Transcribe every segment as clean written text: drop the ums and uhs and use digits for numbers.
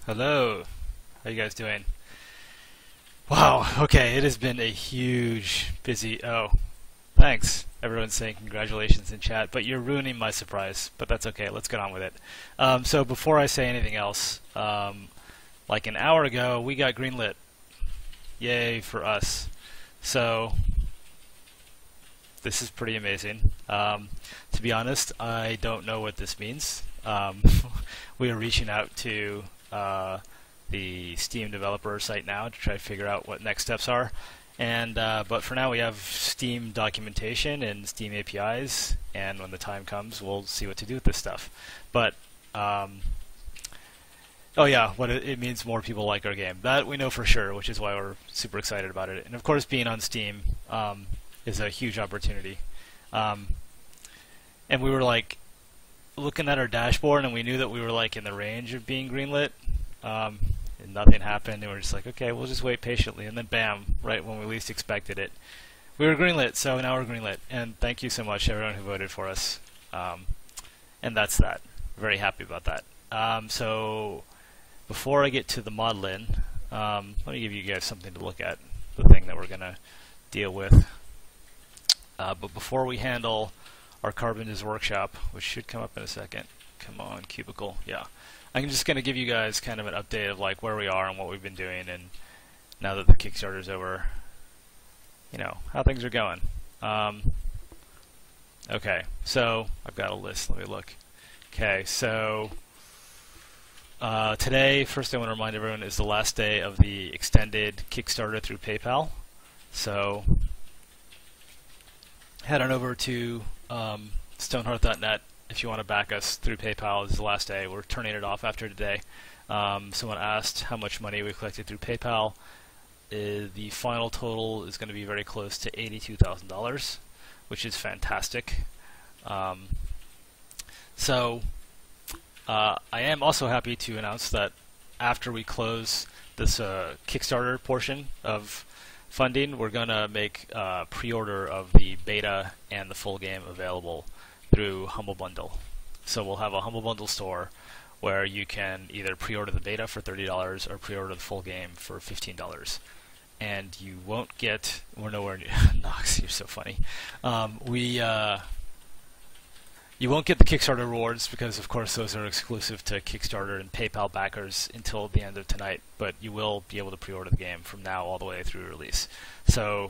Hello. How you guys doing? Wow, okay, it has been a huge, busy... Oh, thanks. Everyone's saying congratulations in chat, but you're ruining my surprise. But that's okay, let's get on with it. So before I say anything else, like an hour ago, we got greenlit. Yay for us. So, this is pretty amazing. To be honest, I don't know what this means. We are reaching out to the Steam developer site now to try to figure out what next steps are. And but for now, we have Steam documentation and Steam APIs, and when the time comes, we'll see what to do with this stuff. But oh yeah, what it means more people like our game. That we know for sure, which is why we're super excited about it. And of course, being on Steam is a huge opportunity. And we were like looking at our dashboard, and we knew that we were like in the range of being greenlit. And nothing happened, and we're just like, okay, we'll just wait patiently. And then bam, right when we least expected it, we were greenlit. So now we're greenlit. And thank you so much, everyone who voted for us. And that's that. Very happy about that. So before I get to the modeling, let me give you guys something to look at, the thing that we're going to deal with. But before we handle our Carpenter's Workshop, which should come up in a second. Come on, Cubicle. Yeah. I'm just going to give you guys kind of an update of like where we are and what we've been doing, and now that the Kickstarter's over, you know, how things are going. Okay, so I've got a list. Let me look. Okay, so today, first I want to remind everyone, is the last day of the extended Kickstarter through PayPal. So head on over to stonehearth.net. If you want to back us through PayPal. This is the last day. We're turning it off after today. Someone asked how much money we collected through PayPal. The final total is going to be very close to $82,000, which is fantastic. So I am also happy to announce that after we close this Kickstarter portion of funding, we're going to make pre-order of the beta and the full game available through Humble Bundle. So we'll have a Humble Bundle store where you can either pre-order the beta for $30 or pre-order the full game for $15. And you won't get, we're nowhere near, Nox, you're so funny. You won't get the Kickstarter rewards because of course those are exclusive to Kickstarter and PayPal backers until the end of tonight, but you will be able to pre-order the game from now all the way through release. So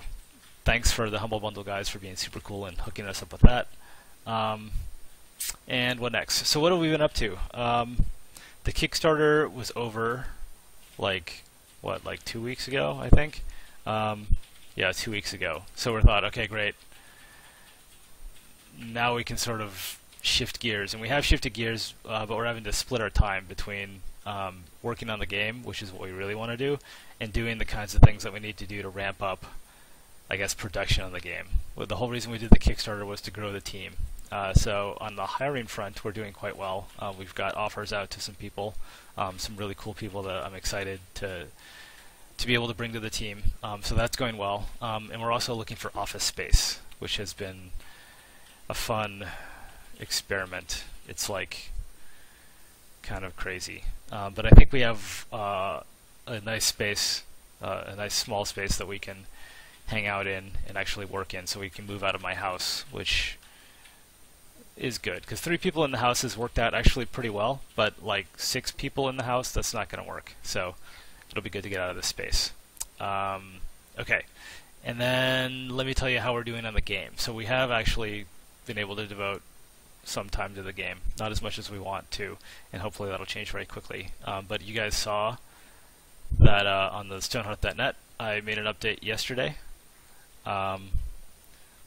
thanks for the Humble Bundle guys for being super cool and hooking us up with that. And what next? So what have we been up to? The Kickstarter was over like 2 weeks ago, I think. Yeah, 2 weeks ago. So we thought, okay, great. Now we can sort of shift gears, and we have shifted gears, but we're having to split our time between working on the game, which is what we really want to do, and doing the kinds of things that we need to do to ramp up, I guess, production on the game. Well, the whole reason we did the Kickstarter was to grow the team. So on the hiring front, we're doing quite well. We've got offers out to some people, some really cool people that I'm excited to be able to bring to the team. So that's going well. And we're also looking for office space, which has been a fun experiment. It's like kind of crazy. But I think we have a nice space, a nice small space that we can hang out in and actually work in, so we can move out of my house, which is good, because 3 people in the house has worked out actually pretty well, but like 6 people in the house, that's not going to work. So it'll be good to get out of this space. Okay, and then let me tell you how we're doing on the game. So we have actually been able to devote some time to the game, not as much as we want to, and hopefully that'll change very quickly. But you guys saw that on the Stonehearth.net, I made an update yesterday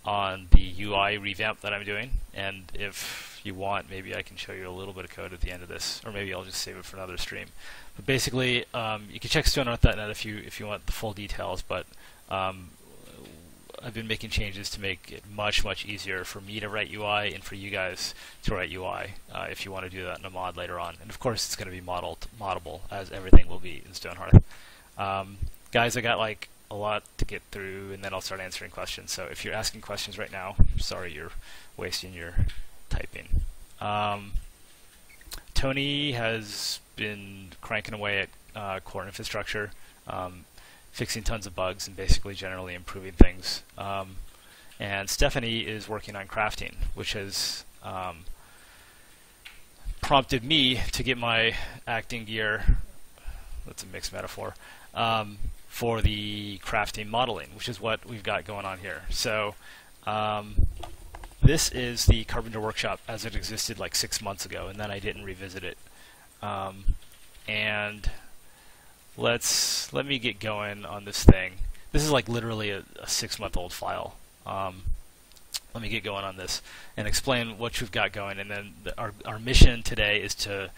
on the UI revamp that I'm doing, and if you want, maybe I can show you a little bit of code at the end of this, or maybe I'll just save it for another stream. But basically, you can check Stonehearth.net if you want the full details, but I've been making changes to make it much easier for me to write UI and for you guys to write UI if you want to do that in a mod later on. And of course, it's going to be moddable, as everything will be in Stonehearth. Guys, I got like a lot to get through, and then I'll start answering questions. So if you're asking questions right now, I'm sorry you're wasting your typing. Tony has been cranking away at core infrastructure, fixing tons of bugs and basically generally improving things. And Stephanie is working on crafting, which has prompted me to get my acting gear, that's a mixed metaphor, for the crafting modeling, which is what we've got going on here. So this is the Carpenter Workshop as it existed like 6 months ago, and then I didn't revisit it. And let me get going on this thing. This is like literally a 6-month-old file. Let me get going on this and explain what you've got going, and then our mission today is to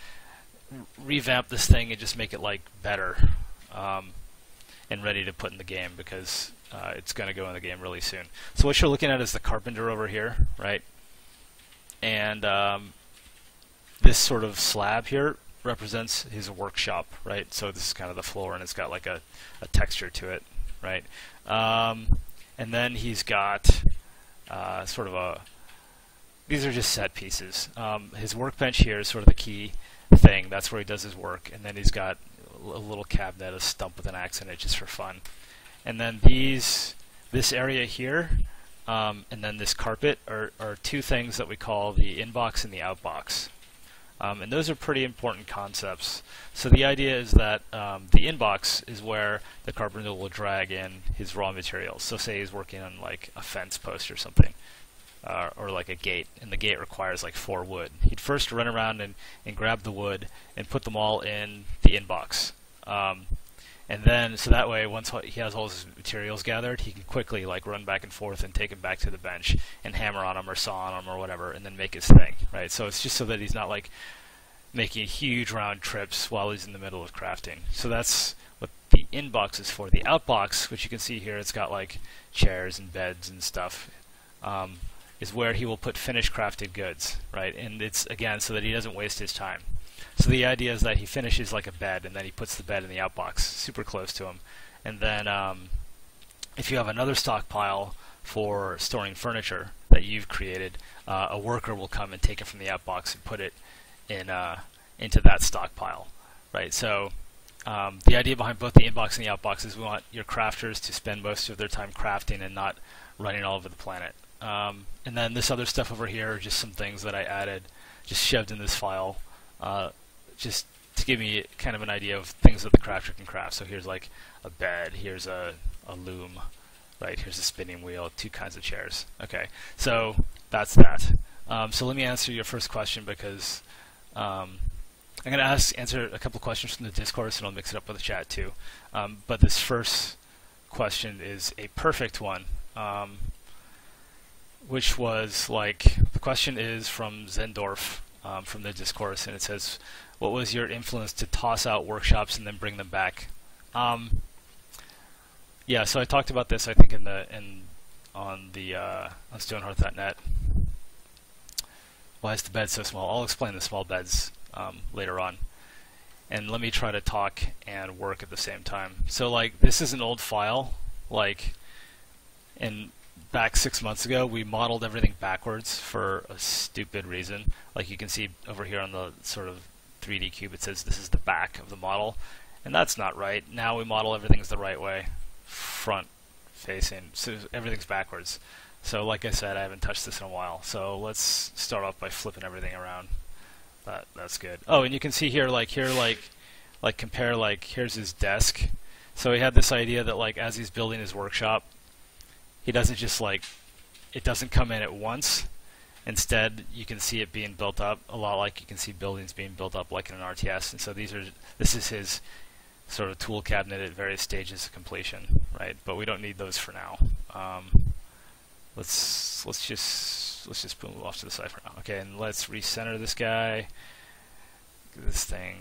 revamp this thing and just make it like better and ready to put in the game, because it's going to go in the game really soon. So what you're looking at is the Carpenter over here, right? And this sort of slab here represents his workshop, right? So this is kind of the floor, and it's got like a texture to it, right? And then he's got sort of these are just set pieces. His workbench here is sort of the key thing. That's where he does his work. And then he's got a little cabinet, a stump with an axe in it, just for fun. And then this area here, and then this carpet are two things that we call the inbox and the outbox. And those are pretty important concepts. So the idea is that the inbox is where the carpenter will drag in his raw materials. So say he's working on like a fence post or something, or like a gate, and the gate requires like 4 wood. He'd first run around and grab the wood and put them all in the inbox. And then, so that way, once he has all his materials gathered, he can quickly like run back and forth and take them back to the bench and hammer on them or saw on them or whatever, and then make his thing, right? So it's just so that he's not like making huge round trips while he's in the middle of crafting. So that's what the inbox is for. The outbox, which you can see here, it's got like chairs and beds and stuff, is where he will put finished crafted goods, right? And it's, again, so that he doesn't waste his time. So the idea is that he finishes like a bed, and then he puts the bed in the outbox, super close to him. And then if you have another stockpile for storing furniture that you've created, a worker will come and take it from the outbox and put it in into that stockpile, right? So the idea behind both the inbox and the outbox is we want your crafters to spend most of their time crafting and not running all over the planet. And then this other stuff over here are just some things that I added, just shoved in this file, just to give me kind of an idea of things that the crafter can craft. So here's like a bed, here's a loom, right? Here's a spinning wheel, 2 kinds of chairs. Okay, so that's that. So let me answer your first question, because I'm going to answer a couple questions from the discourse, and I'll mix it up with the chat too. But this first question is a perfect one, which was like, the question is from Zendorf, from the discourse, and it says, what was your influence to toss out workshops and then bring them back? Yeah, so I talked about this, I think, on Stonehearth.net. Why is the bed so small? I'll explain the small beds later on. And let me try to talk and work at the same time. So like, this is an old file, like, and back 6 months ago we modeled everything backwards for a stupid reason. Like you can see over here on the sort of 3D cube, it says this is the back of the model, and that's not right. Now we model everything's the right way, front facing, so everything's backwards. So like I said, I haven't touched this in a while, so let's start off by flipping everything around. That's good. Oh, and you can see here, like compare, like here's his desk. So he had this idea that like as he's building his workshop, he doesn't just like, it doesn't come in at once. Instead, you can see it being built up a lot, like you can see buildings being built up like in an RTS. And so this is his sort of tool cabinet at various stages of completion, right? But we don't need those for now. Let's just move off to the side for now. Okay, and let's recenter this guy. Get this thing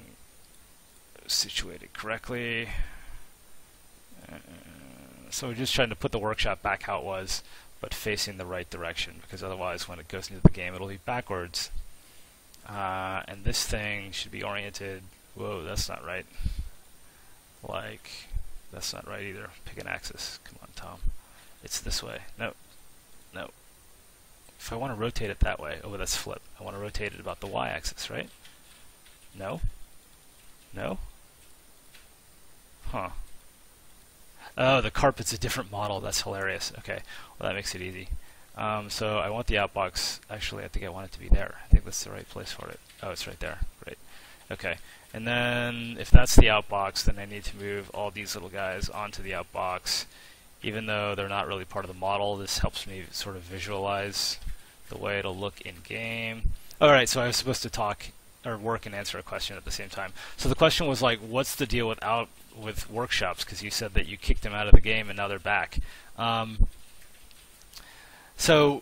situated correctly. So we're just trying to put the workshop back how it was, but facing the right direction, because otherwise when it goes into the game it'll be backwards. And this thing should be oriented, whoa, that's not right. Like, that's not right either. Pick an axis. Come on, Tom. It's this way. No. No. If I want to rotate it that way, oh, that's flip. I want to rotate it about the y-axis, right? No? No? Huh. Oh, the carpet's a different model. That's hilarious. Okay, well that makes it easy. So I want the outbox. Actually, I think I want it to be there. I think that's the right place for it. Oh, it's right there. Great. Okay, and then if that's the outbox, then I need to move all these little guys onto the outbox. Even though they're not really part of the model, this helps me sort of visualize the way it'll look in game. Alright, so I was supposed to talk or work and answer a question at the same time. So the question was like, what's the deal with workshops? Because you said that you kicked them out of the game and now they're back. So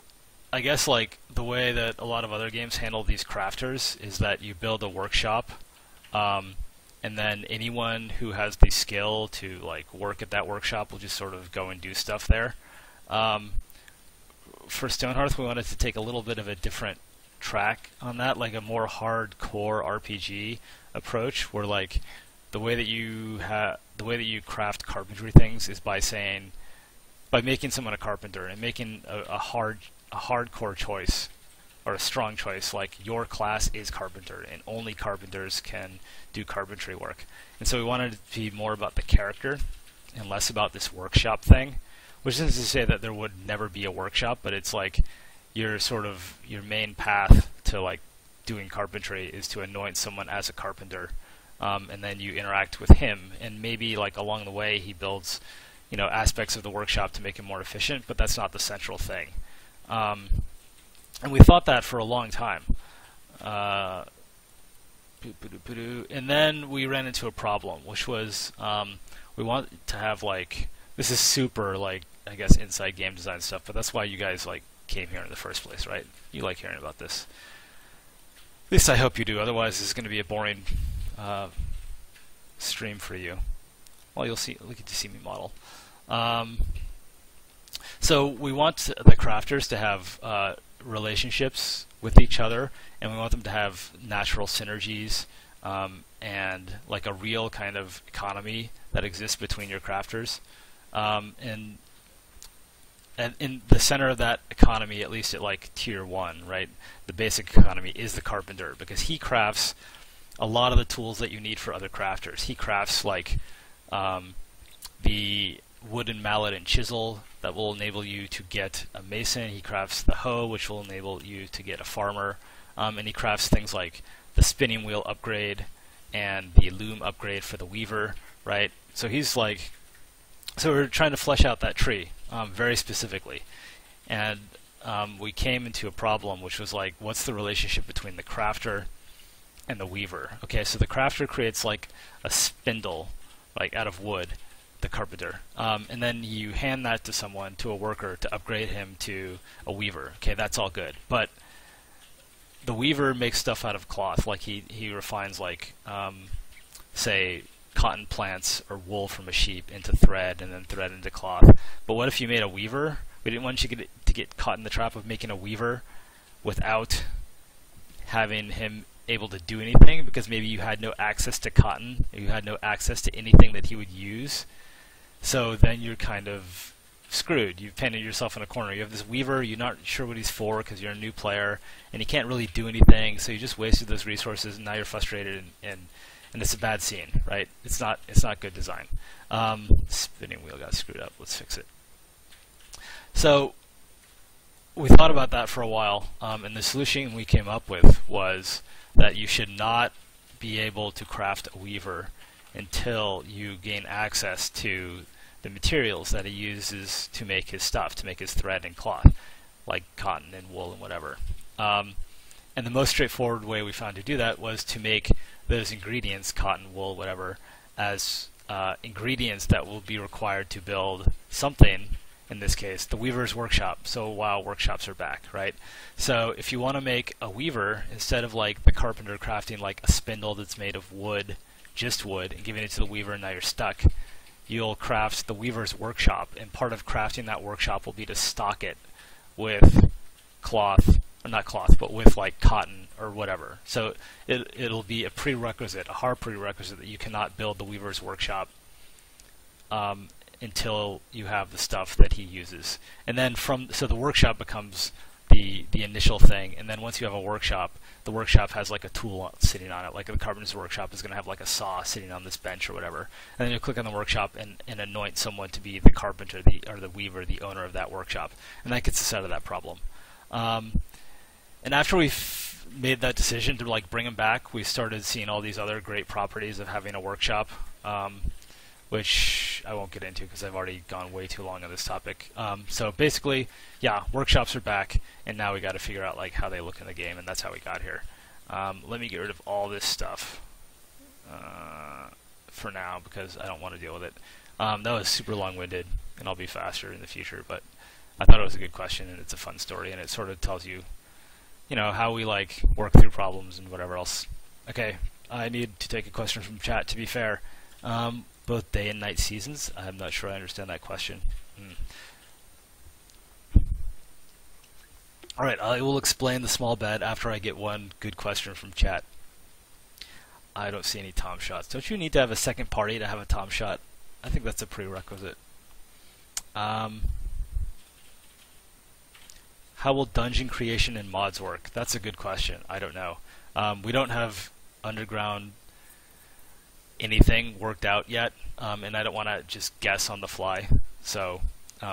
I guess like the way that a lot of other games handle these crafters is that you build a workshop, and then anyone who has the skill to like work at that workshop will just sort of go and do stuff there. For Stonehearth, we wanted to take a little bit of a different track on that, like a more hardcore RPG approach, where like the way that you craft carpentry things is by making someone a carpenter and making a hardcore choice or a strong choice, like your class is carpenter and only carpenters can do carpentry work. And so we wanted it to be more about the character and less about this workshop thing, which isn't to say that there would never be a workshop, but it's like your main path to like doing carpentry is to anoint someone as a carpenter, and then you interact with him, and maybe like along the way he builds aspects of the workshop to make it more efficient, but that's not the central thing. And we thought that for a long time. And then we ran into a problem, which was we want to have like, this is super like, I guess, inside game design stuff, but that's why you guys like came here in the first place, right? You like hearing about this. At least I hope you do, otherwise this is going to be a boring stream for you. Well, you'll get to see me model. So we want the crafters to have relationships with each other, and we want them to have natural synergies, and like a real kind of economy that exists between your crafters. And in the center of that economy, at least at like tier 1, right, the basic economy is the carpenter, because he crafts a lot of the tools that you need for other crafters. He crafts like the wooden mallet and chisel that will enable you to get a mason. He crafts the hoe, which will enable you to get a farmer. And he crafts things like the spinning wheel upgrade and the loom upgrade for the weaver, right? So he's like, so we're trying to flesh out that tree very specifically. And we came into a problem, which was like, what's the relationship between the crafter and the weaver? Okay, so the crafter creates like a spindle, like out of wood, the carpenter, and then you hand that to someone, to a worker, to upgrade him to a weaver. Okay, that's all good, but the weaver makes stuff out of cloth, like he refines like say cotton plants or wool from a sheep into thread, and then thread into cloth. But what if you made a weaver? We didn't want you to get caught in the trap of making a weaver without having him able to do anything, because maybe you had no access to cotton, or you had no access to anything that he would use. So then you're kind of screwed. You've painted yourself in a corner. You have this weaver, you're not sure what he's for because you're a new player, and he can't really do anything, so you just wasted those resources, and now you're frustrated, and it's a bad scene, right? It's not good design. Spinning wheel got screwed up. Let's fix it. So we thought about that for a while, and the solution we came up with was that you should not be able to craft a weaver until you gain access to the materials that he uses to make his stuff, to make his thread and cloth, like cotton and wool and whatever. And the most straightforward way we found to do that was to make those ingredients, cotton, wool, whatever, as ingredients that will be required to build something, in this case, the weaver's workshop. So while workshops are back, right? So if you want to make a weaver, instead of like the carpenter crafting like a spindle that's made of wood, just wood, and giving it to the weaver and now you're stuck, you'll craft the weaver's workshop, and part of crafting that workshop will be to stock it with cloth, or not cloth, but with like cotton or whatever. So it'll be a prerequisite, a hard prerequisite, that you cannot build the weaver's workshop until you have the stuff that he uses. And then so the workshop becomes the initial thing, and then once you have a workshop, the workshop has like a tool sitting on it. Like the Carpenter's Workshop is going to have like a saw sitting on this bench or whatever. And then you click on the workshop and anoint someone to be the carpenter, or the weaver, the owner of that workshop. And that gets us out of that problem. And after we made that decision to like bring them back, we started seeing all these other great properties of having a workshop, which I won't get into because I've already gone way too long on this topic. So basically, yeah, workshops are back, and now we got to figure out like how they look in the game, and that's how we got here. Let me get rid of all this stuff for now because I don't want to deal with it. That was super long-winded, and I'll be faster in the future, but I thought it was a good question, and it's a fun story, and it sort of tells you, you know, how we like work through problems and whatever else. Okay, I need to take a question from chat. To be fair, both day and night seasons. I'm not sure I understand that question. All right, I will explain the small bet after I get one good question from chat. I don't see any tom shots. Don't you need to have a second party to have a tom shot? I think that's a prerequisite. How will dungeon creation and mods work? That's a good question. I don't know. We don't have underground anything worked out yet, and I don't want to just guess on the fly. So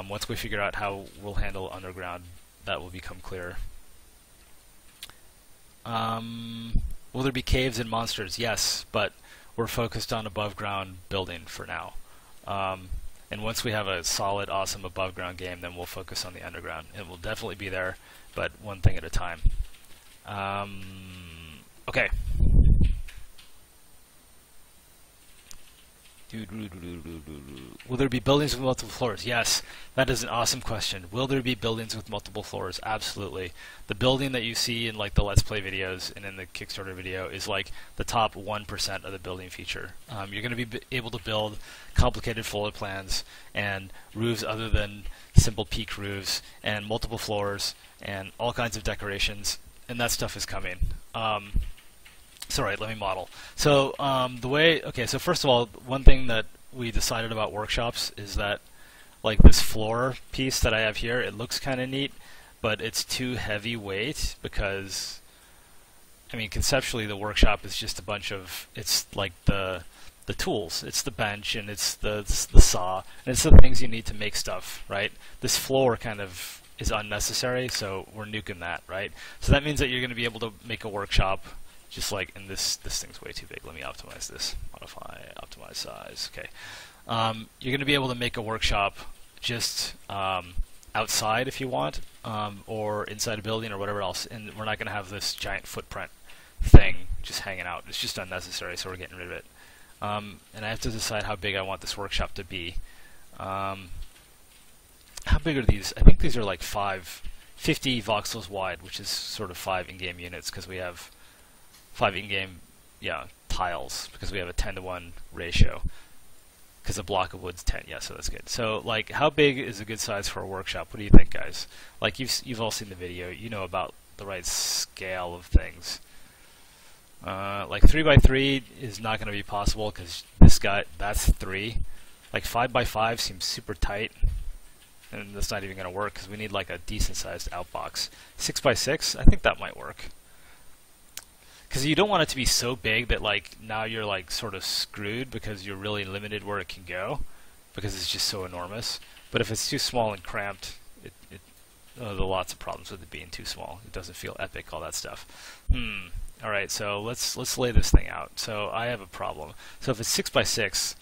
once we figure out how we'll handle underground, that will become clearer. Will there be caves and monsters? Yes, but we're focused on above ground building for now. And once we have a solid, awesome above ground game, then we'll focus on the underground. It will definitely be there, but one thing at a time. Okay. Will there be buildings with multiple floors? Yes, that is an awesome question. Will there be buildings with multiple floors? Absolutely. The building that you see in like the Let's Play videos and in the Kickstarter video is like the top 1% of the building feature. You're going to be able to build complicated floor plans and roofs other than simple peak roofs and multiple floors and all kinds of decorations, and that stuff is coming. So right, let me model. So so first of all, one thing that we decided about workshops is that like this floor piece that I have here, it looks kind of neat, but it's too heavyweight because, I mean, conceptually the workshop is just a bunch of, it's like the tools, it's the bench, and it's the saw, and it's the things you need to make stuff, right? This floor kind of is unnecessary, so we're nuking that, right? So that means that you're going to be able to make a workshop just like, and this thing's way too big. Let me optimize this. Modify, optimize size. Okay. You're going to be able to make a workshop just outside if you want, or inside a building or whatever else. And we're not going to have this giant footprint thing just hanging out. It's just unnecessary, so we're getting rid of it. And I have to decide how big I want this workshop to be. How big are these? I think these are like 50 voxels wide, which is sort of 5 in-game units because we have 5 in-game, tiles, because we have a 10-to-1 ratio. Because a block of wood's 10, so that's good. So, like, how big is a good size for a workshop? What do you think, guys? Like, you've all seen the video. You know about the right scale of things. Like 3x3 is not going to be possible because this guy, that's 3. Like 5x5 seems super tight, and that's not even going to work because we need like a decent-sized outbox. 6x6, I think that might work. Because you don't want it to be so big that like now you're like sort of screwed because you're really limited where it can go because it's just so enormous. But if it's too small and cramped, there are lots of problems with it being too small. It doesn't feel epic, all that stuff. All right, so let's lay this thing out. So I have a problem. So if it's 6x6,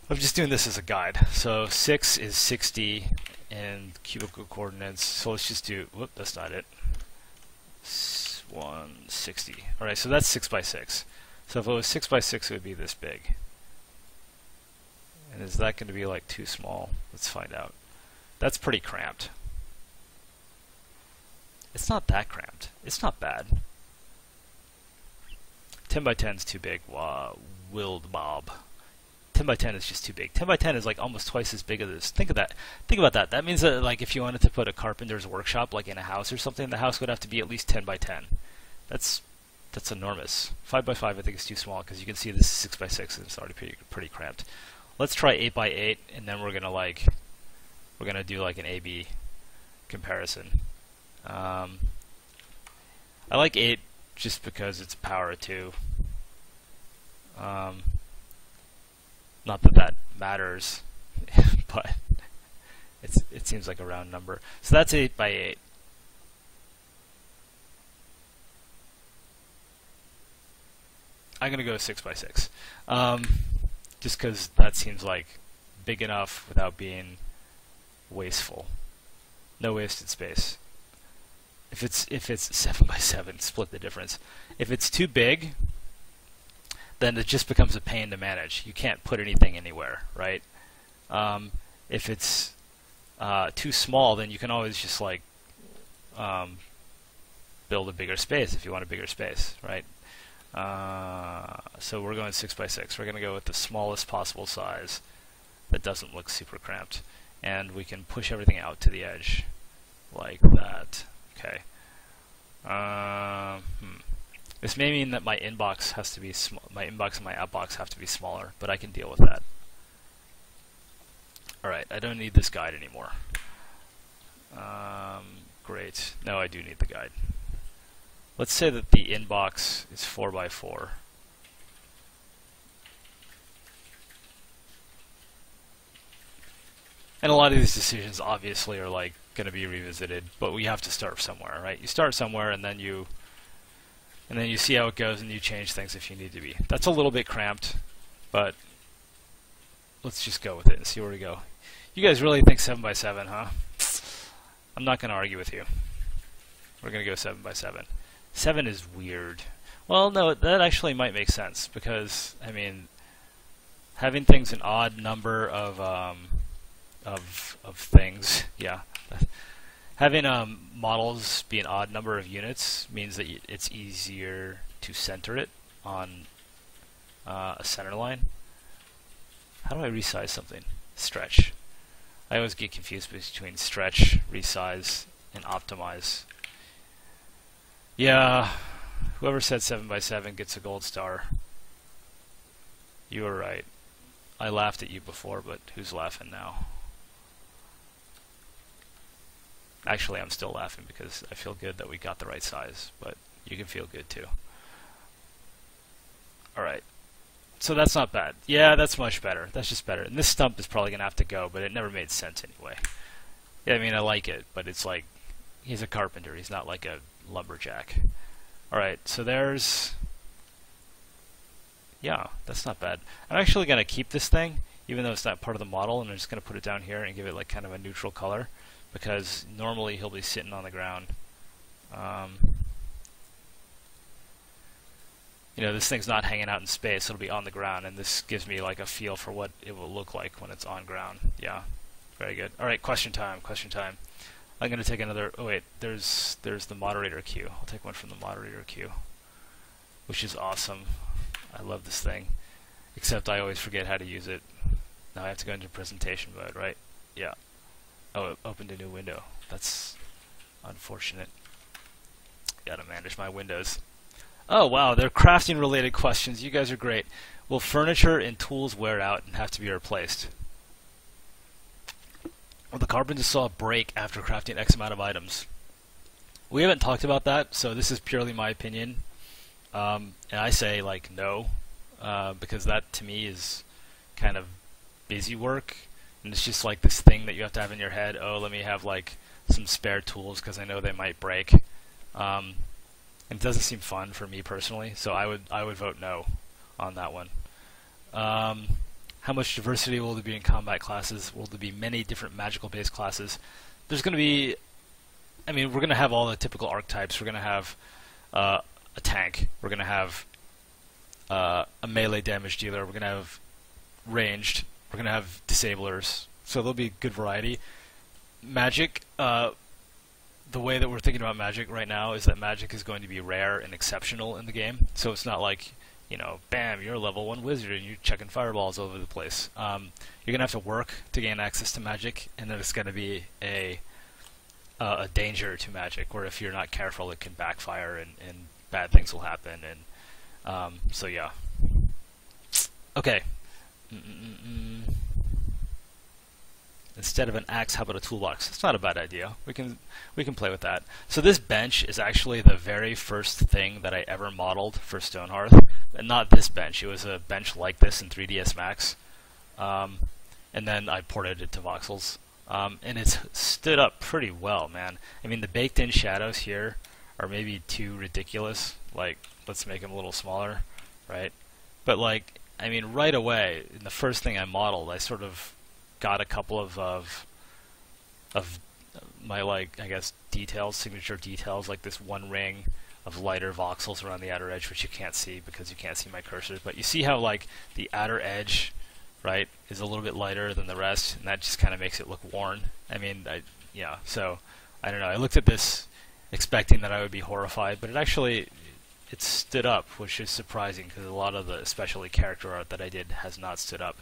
I'm just doing this as a guide. So 6 is 60 in cubical coordinates. So let's just do. Whoop, that's not it. 160. All right, so that's 6x6. So if it was 6x6, it would be this big. And is that going to be like too small? Let's find out. That's pretty cramped. It's not that cramped. It's not bad. 10x10 is too big. Wow, Willed Bob. 10x10 is just too big. 10x10 is like almost twice as big as this. Think of that. Think about that. That means that like if you wanted to put a carpenter's workshop like in a house or something, the house would have to be at least 10x10. That's enormous. 5x5 I think is too small because you can see this is 6x6 and it's already pretty cramped. Let's try 8x8 and then we're gonna do like an A/B comparison. I I like 8 just because it's power of 2. Not that that matters, but it seems like a round number. So that's 8 by 8. I'm going to go 6 by 6. Just because that seems like big enough without being wasteful. No wasted space. If it's 7 by 7, split the difference. If it's too big, then it just becomes a pain to manage. You can't put anything anywhere, right? If it's too small, then you can always just like build a bigger space if you want a bigger space, right? So we're going 6 by 6. We're going to go with the smallest possible size that doesn't look super cramped, and we can push everything out to the edge like that. Okay. This may mean that my inbox has to be my inbox and my outbox have to be smaller, but I can deal with that. All right, I don't need this guide anymore. Great. No, I do need the guide. Let's say that the inbox is 4 by 4. And a lot of these decisions obviously are like going to be revisited, but we have to start somewhere, right? You start somewhere and then you see how it goes and you change things if you need to be. That's a little bit cramped, but let's just go with it and see where we go. You guys really think 7 by 7, huh? I'm not going to argue with you. We're going to go 7 by 7. 7 is weird. Well, no, that actually might make sense because, I mean, having things an odd number of things, yeah. Having models be an odd number of units means that it's easier to center it on a center line. How do I resize something? Stretch. I always get confused between stretch, resize, and optimize. Yeah, whoever said 7 by 7 gets a gold star. You were right. I laughed at you before, but who's laughing now? Actually, I'm still laughing because I feel good that we got the right size, but you can feel good too. Alright, so that's not bad. Yeah, that's much better. That's just better. And this stump is probably going to have to go, but it never made sense anyway. Yeah, I mean, I like it, but it's like, he's a carpenter. He's not like a lumberjack. Alright, so there's... Yeah, that's not bad. I'm actually going to keep this thing, even though it's not part of the model, and I'm just going to put it down here and give it like kind of a neutral color, because normally he'll be sitting on the ground. You know, this thing's not hanging out in space, it'll be on the ground, and this gives me like a feel for what it will look like when it's on ground. Yeah, very good. Alright, question time, question time. I'm going to take another, oh wait, there's the moderator queue. I'll take one from the moderator queue, which is awesome. I love this thing, except I always forget how to use it. Now I have to go into presentation mode, right? Yeah. Oh, it opened a new window. That's unfortunate. Gotta manage my windows. Oh wow, they're crafting related questions. You guys are great. Will furniture and tools wear out and have to be replaced? Well, the carpenter saw a break after crafting X amount of items. We haven't talked about that, so this is purely my opinion. And I say like no, because that to me is kind of busy work. And it's just like this thing that you have to have in your head. Oh, let me have like some spare tools because I know they might break. And it doesn't seem fun for me personally, so I would vote no on that one. How much diversity will there be in combat classes? Will there be many different magical-based classes? There's going to be. I mean, we're going to have all the typical archetypes. We're going to have a tank. We're going to have a melee damage dealer. We're going to have ranged. We're going to have disablers, so there'll be good variety. Magic, the way that we're thinking about Magic right now is that Magic is going to be rare and exceptional in the game, so it's not like, you know, bam, you're a level 1 wizard and you're checking fireballs all over the place. You're going to have to work to gain access to Magic, and then it's going to be a danger to Magic, where if you're not careful it can backfire and bad things will happen, and so yeah. Okay. instead of an axe, how about a toolbox? It's not a bad idea. We can play with that. So this bench is actually the very first thing that I ever modeled for Stonehearth. And not this bench. It was a bench like this in 3ds Max. And then I ported it to voxels. And it's stood up pretty well, man. I mean, the baked-in shadows here are maybe too ridiculous. Like, let's make them a little smaller, right? But like, I mean, right away, in the first thing I modeled, I sort of got a couple of my, like, I guess, details, signature details, like this one ring of lighter voxels around the outer edge, which you can't see because you can't see my cursor. But you see how, like, the outer edge, right, is a little bit lighter than the rest, and that just kind of makes it look worn. I mean, yeah, so, I don't know. I looked at this expecting that I would be horrified, but it stood up, which is surprising because a lot of the, especially character art that I did, has not stood up.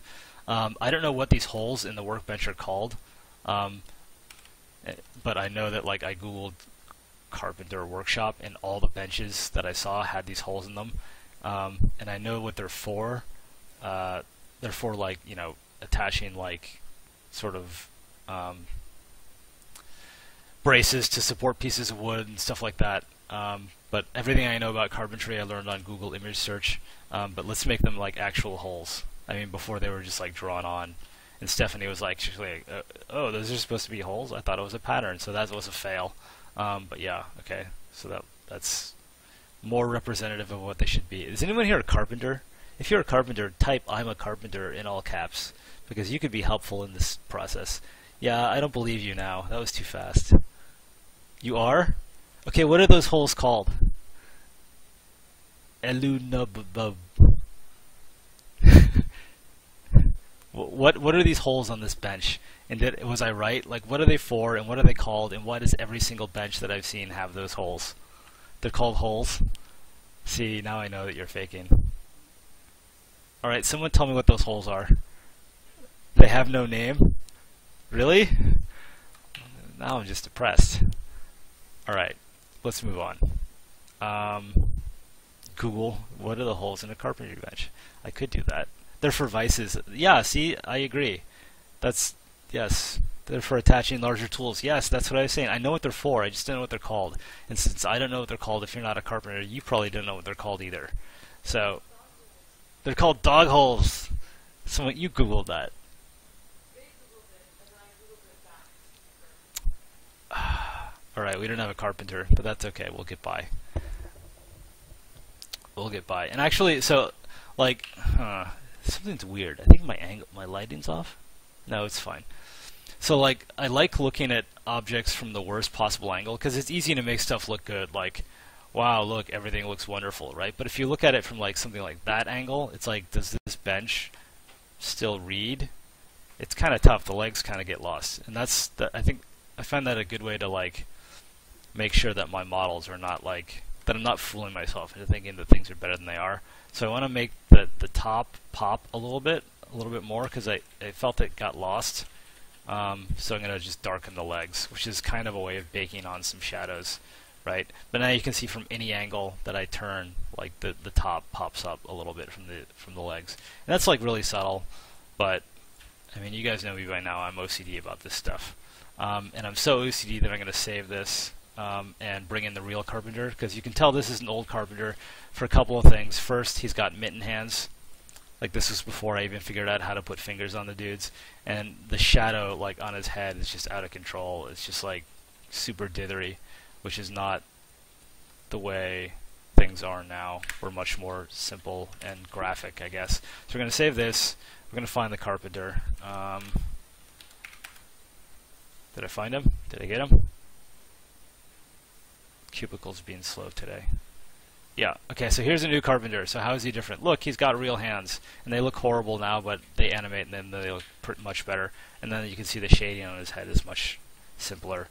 I don't know what these holes in the workbench are called, but I know that, like, I googled Carpenter Workshop, and all the benches that I saw had these holes in them, and I know what they're for. They're for, like, you know, attaching, like, sort of braces to support pieces of wood and stuff like that. But everything I know about carpentry I learned on Google image search. But let's make them like actual holes. I mean, before they were just like drawn on. And Stephanie was like, she's like, oh, those are supposed to be holes? I thought it was a pattern, so that was a fail. But yeah, okay. So that's more representative of what they should be. Is anyone here a carpenter? If you're a carpenter, type "I'm a carpenter" in all caps, because you could be helpful in this process. Yeah, I don't believe you now. That was too fast. You are? Okay, what are those holes called? Elunubub. What are these holes on this bench? And was I right? Like, what are they for, and what are they called, and why does every single bench that I've seen have those holes? They're called holes? See, now I know that you're faking. Alright, someone tell me what those holes are. They have no name? Really? Now I'm just depressed. Alright, let's move on. Google, what are the holes in a carpentry bench? I could do that. They're for vices. Yeah, see, I agree. Yes, they're for attaching larger tools. Yes, that's what I was saying. I know what they're for, I just don't know what they're called. And since I don't know what they're called, if you're not a carpenter, you probably don't know what they're called either. So, they're called dog holes. Someone, you Googled that. Alright, we don't have a carpenter, but that's okay, we'll get by. We'll get by. And actually, so, like, something's weird. I think my lighting's off? No, it's fine. So, like, I like looking at objects from the worst possible angle, because it's easy to make stuff look good, like, wow, look, everything looks wonderful, right? But if you look at it from, like, something like that angle, it's like, does this bench still read? It's kind of tough. The legs kind of get lost. And I find that a good way to, like, make sure that my models are not, like, that I'm not fooling myself into thinking that things are better than they are. So I want to make the top pop a little bit more, because I felt it got lost. So I'm going to just darken the legs, which is kind of a way of baking on some shadows, right? But now you can see from any angle that I turn, like the top pops up a little bit from the legs. And that's like really subtle, but I mean, you guys know me by now. I'm OCD about this stuff. And I'm so OCD that I'm going to save this and bring in the real Carpenter, because you can tell this is an old Carpenter for a couple of things. First, he's got mitten hands. Like, this was before I even figured out how to put fingers on the dudes. And the shadow, like, on his head is just out of control. It's just, like, super dithery, which is not the way things are now. We're much more simple and graphic, I guess. So we're going to save this. We're going to find the Carpenter. Did I find him? Did I get him? Cubicle's being slow today. Yeah, okay, so here's a new Carpenter. So how is he different? Look, he's got real hands, and they look horrible now, but they animate and then they look much better. And then you can see the shading on his head is much simpler.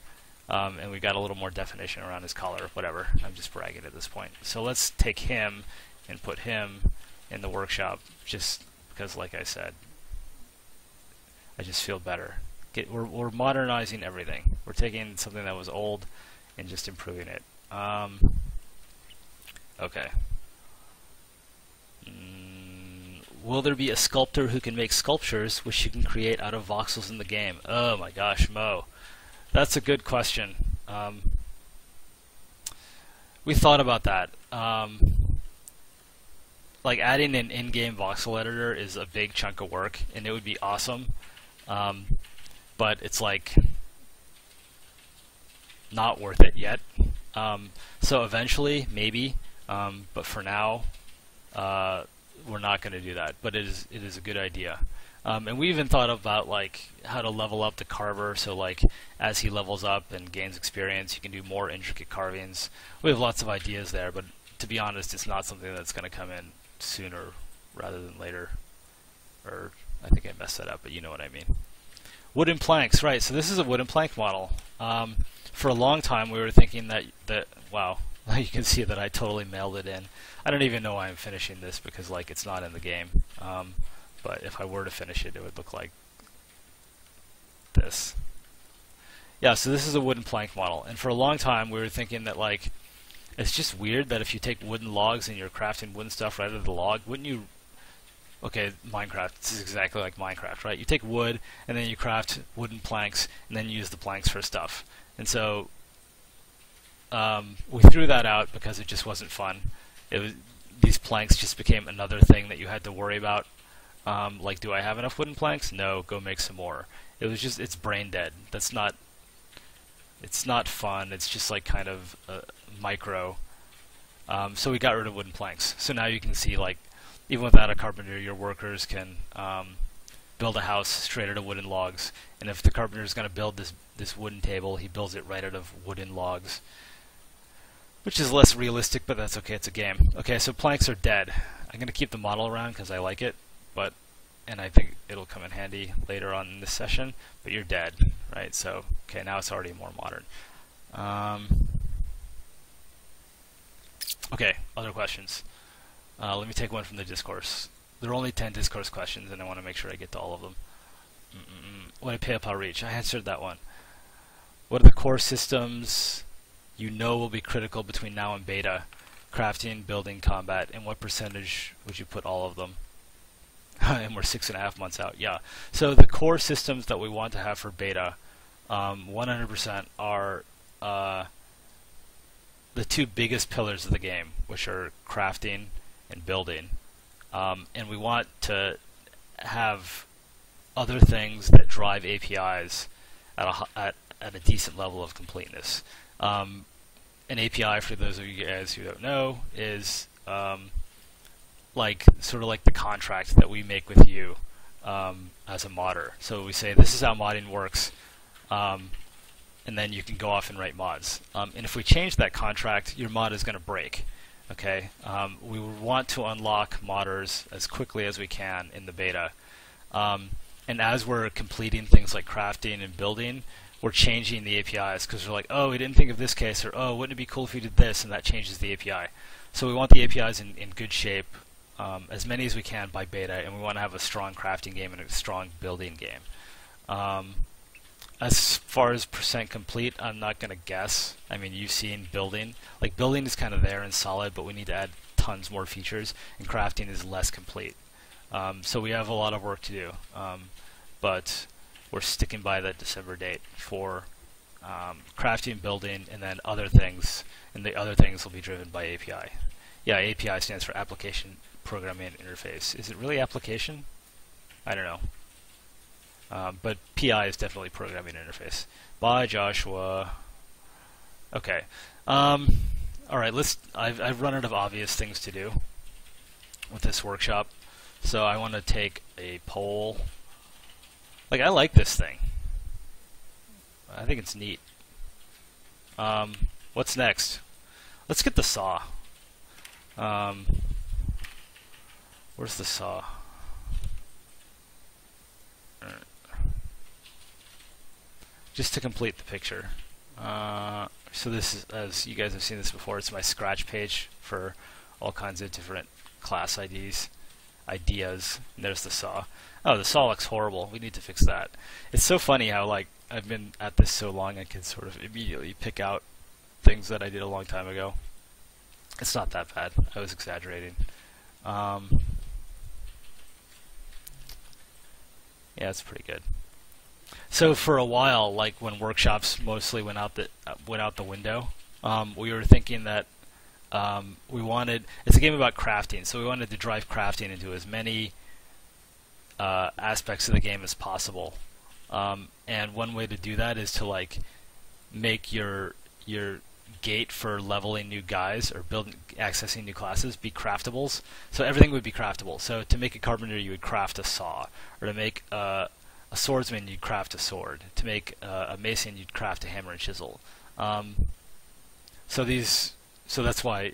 And we got a little more definition around his collar, whatever. I'm just bragging at this point. So let's take him and put him in the workshop, just because, like I said, I just feel better. We're modernizing everything. We're taking something that was old and just improving it. Okay. will there be a sculptor who can make sculptures which you can create out of voxels in the game? Oh my gosh, Mo. That's a good question. We thought about that. Like adding an in-game voxel editor is a big chunk of work, and it would be awesome. But it's like not worth it yet. So eventually, maybe. But for now, we're not going to do that. But it is a good idea. And we even thought about like how to level up the carver, so like as he levels up and gains experience, he can do more intricate carvings. We have lots of ideas there, but to be honest, it's not something that's going to come in sooner rather than later. Or I think I messed that up, but you know what I mean. Wooden planks, right? So this is a wooden plank model. For a long time, we were thinking that wow, you can see that I totally mailed it in. I don't even know why I'm finishing this because like it's not in the game. But if I were to finish it, it would look like this. Yeah, so this is a wooden plank model. And for a long time, we were thinking that like it's just weird that if you take wooden logs and you're crafting wooden stuff right out of the log, wouldn't you... Okay, Minecraft, this is exactly like Minecraft, right? You take wood, and then you craft wooden planks, and then you use the planks for stuff. And so we threw that out because it just wasn't fun. These planks just became another thing that you had to worry about. Like, do I have enough wooden planks? No, go make some more. It's brain dead. It's not fun. It's just like kind of micro. So we got rid of wooden planks. So now you can see, like, even without a carpenter, your workers can build a house straight out of wooden logs. And if the carpenter is going to build this wooden table, he builds it right out of wooden logs, which is less realistic, but that's okay. It's a game. Okay, so planks are dead. I'm going to keep the model around because I like it. And I think it'll come in handy later on in this session, but you're dead, right? So, okay, now it's already more modern. Okay, other questions. Let me take one from the discourse. There are only 10 discourse questions, and I want to make sure I get to all of them. What did PayPal reach? I answered that one. What are the core systems you know will be critical between now and beta? Crafting, building, combat, and what percentage would you put all of them? And we're 6.5 months out. Yeah. So the core systems that we want to have for beta, 100% are the two biggest pillars of the game, which are crafting and building. And we want to have other things that drive APIs at a decent level of completeness. An API, for those of you guys who don't know, is sort of like the contract that we make with you as a modder. So we say, this is how modding works, and then you can go off and write mods. And if we change that contract, your mod is going to break. Okay, we want to unlock modders as quickly as we can in the beta. And as we're completing things like crafting and building, we're changing the APIs because we're like, oh, we didn't think of this case, or oh, wouldn't it be cool if we did this, and that changes the API. So we want the APIs in good shape, as many as we can by beta, and we want to have a strong crafting game and a strong building game. As far as percent complete, I'm not going to guess. I mean, you've seen building. Like, building is kind of there and solid, but we need to add tons more features, and crafting is less complete. So we have a lot of work to do, but we're sticking by that December date for crafting, building, and then other things, and the other things will be driven by API. Yeah, API stands for Application Programming Interface. Is it really application? I don't know. But PI is definitely Programming Interface. Bye, Joshua. Okay. All right. I've run out of obvious things to do with this workshop, so I want to take a poll. Like, I like this thing. I think it's neat. What's next? Let's get the saw. Where's the saw? Just to complete the picture. So this is, as you guys have seen this before, it's my scratch page for all kinds of different class ideas. And there's the saw. Oh, the saw looks horrible. We need to fix that. It's so funny how, like, I've been at this so long I can sort of immediately pick out things that I did a long time ago. It's not that bad. I was exaggerating. Yeah, it's pretty good. So for a while, like when workshops mostly went out the window, we were thinking that we wanted, it's a game about crafting, so we wanted to drive crafting into as many aspects of the game as possible. And one way to do that is to like make your gate for leveling new guys or accessing new classes be craftables. So everything would be craftable. So to make a carpenter, you would craft a saw, or to make a swordsman, you'd craft a sword. To make a mason, you'd craft a hammer and chisel. So that's why,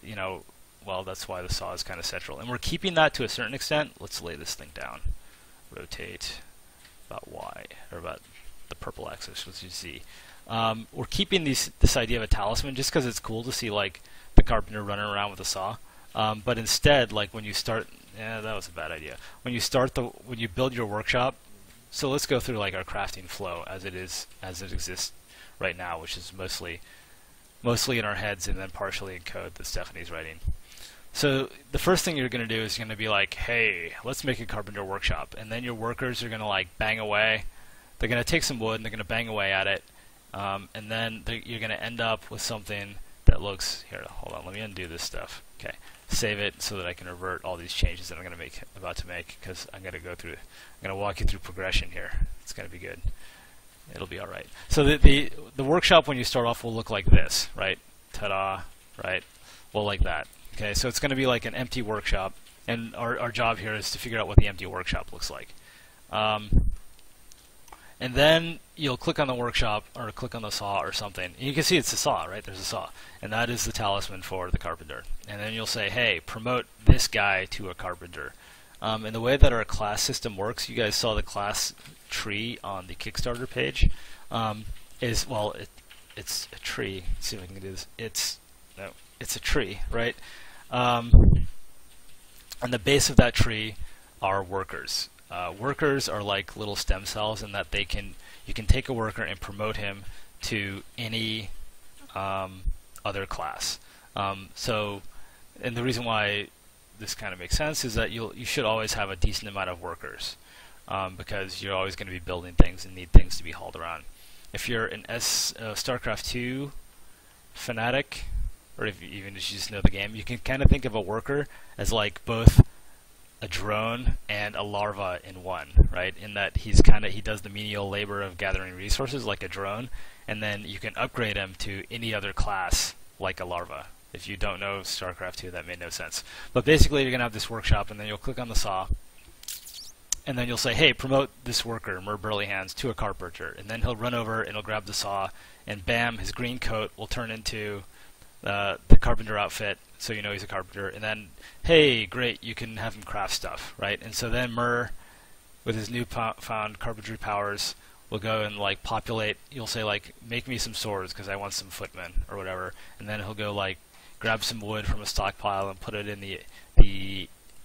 that's why the saw is kind of central. And we're keeping that to a certain extent. Let's lay this thing down. Rotate about Y, or about the purple axis, which is Z. We're keeping this idea of a talisman just because it's cool to see like the carpenter running around with a saw. But instead, like when you start, that was a bad idea. When you build your workshop, so let's go through like our crafting flow as it exists right now, which is mostly in our heads and then partially in code that Stephanie's writing. So the first thing you're going to do is you're going to be like, hey, let's make a carpenter workshop. And then your workers are going to like bang away. They're going to take some wood and they're going to bang away at it. And then you're going to end up with something that looks, here, hold on, let me undo this stuff. Okay, save it so that I can revert all these changes that I'm going to about to make, because I'm going to walk you through progression here. It's going to be good. It'll be all right. So the workshop when you start off will look like this, right? Ta-da, right? Well, like that. Okay, so it's going to be like an empty workshop, and our job here is to figure out what the empty workshop looks like. And then you'll click on the workshop or click on the saw or something. And you can see it's a saw, right? There's a saw. And that is the talisman for the carpenter. And then you'll say, hey, promote this guy to a carpenter. And the way that our class system works, you guys saw the class tree on the Kickstarter page, it's a tree. Let's see if I can do this. It's a tree, right? And the base of that tree are workers. Workers are like little stem cells in that you can take a worker and promote him to any other class. And the reason why this kind of makes sense is that you should always have a decent amount of workers, because you're always going to be building things and need things to be hauled around. If you're an StarCraft 2 fanatic, or if you just know the game, you can kind of think of a worker as like both a drone and a larva in one, right? In that he does the menial labor of gathering resources like a drone, and then you can upgrade him to any other class like a larva. If you don't know StarCraft 2, that made no sense. But basically, you're going to have this workshop, and then you'll click on the saw, and then you'll say, hey, promote this worker, Mer Burlyhands, to a carpenter. And then he'll run over, and he'll grab the saw, and bam, his green coat will turn into the carpenter outfit, so you know he's a carpenter. And then, hey, great, you can have him craft stuff, right? And so then Mer, with his newfound carpentry powers, will go and like populate. You'll say like, make me some swords because I want some footmen or whatever. And then he'll go like grab some wood from a stockpile and put it in the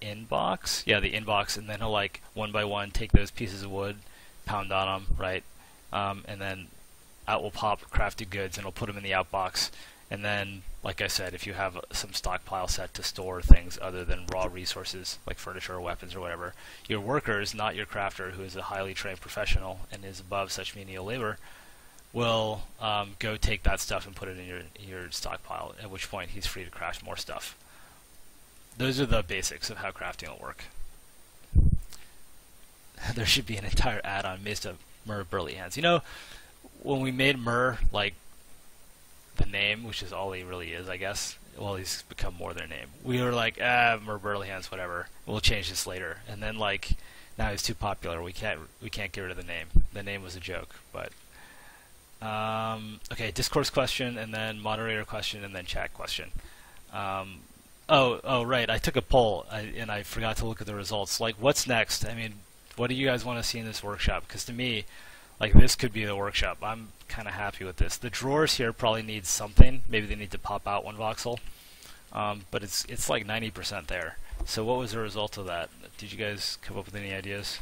inbox. Yeah, the inbox. And then he'll like one by one take those pieces of wood, pound on them, right? And then out will pop crafted goods, and he'll put them in the outbox. And then, like I said, if you have some stockpile set to store things other than raw resources, like furniture or weapons or whatever, your workers, not your crafter, who is a highly trained professional and is above such menial labor, will go take that stuff and put it in your stockpile, at which point he's free to craft more stuff. Those are the basics of how crafting will work. There should be an entire add-on based on Mer Burlyhands. You know, when we made Mer, like, the name, which is all he really is, I guess. Well, he's become more their name. We were like, Mer Burlyhands, whatever. We'll change this later. And then like, now he's too popular. We can't get rid of the name. The name was a joke, but okay. Discourse question, and then moderator question, and then chat question. Oh, right. I took a poll, and I forgot to look at the results. Like, what's next? I mean, what do you guys want to see in this workshop? Because to me, like, this could be the workshop. I'm kind of happy with this. The drawers here probably need something. Maybe they need to pop out one voxel. But it's like 90% there. So what was the result of that? Did you guys come up with any ideas?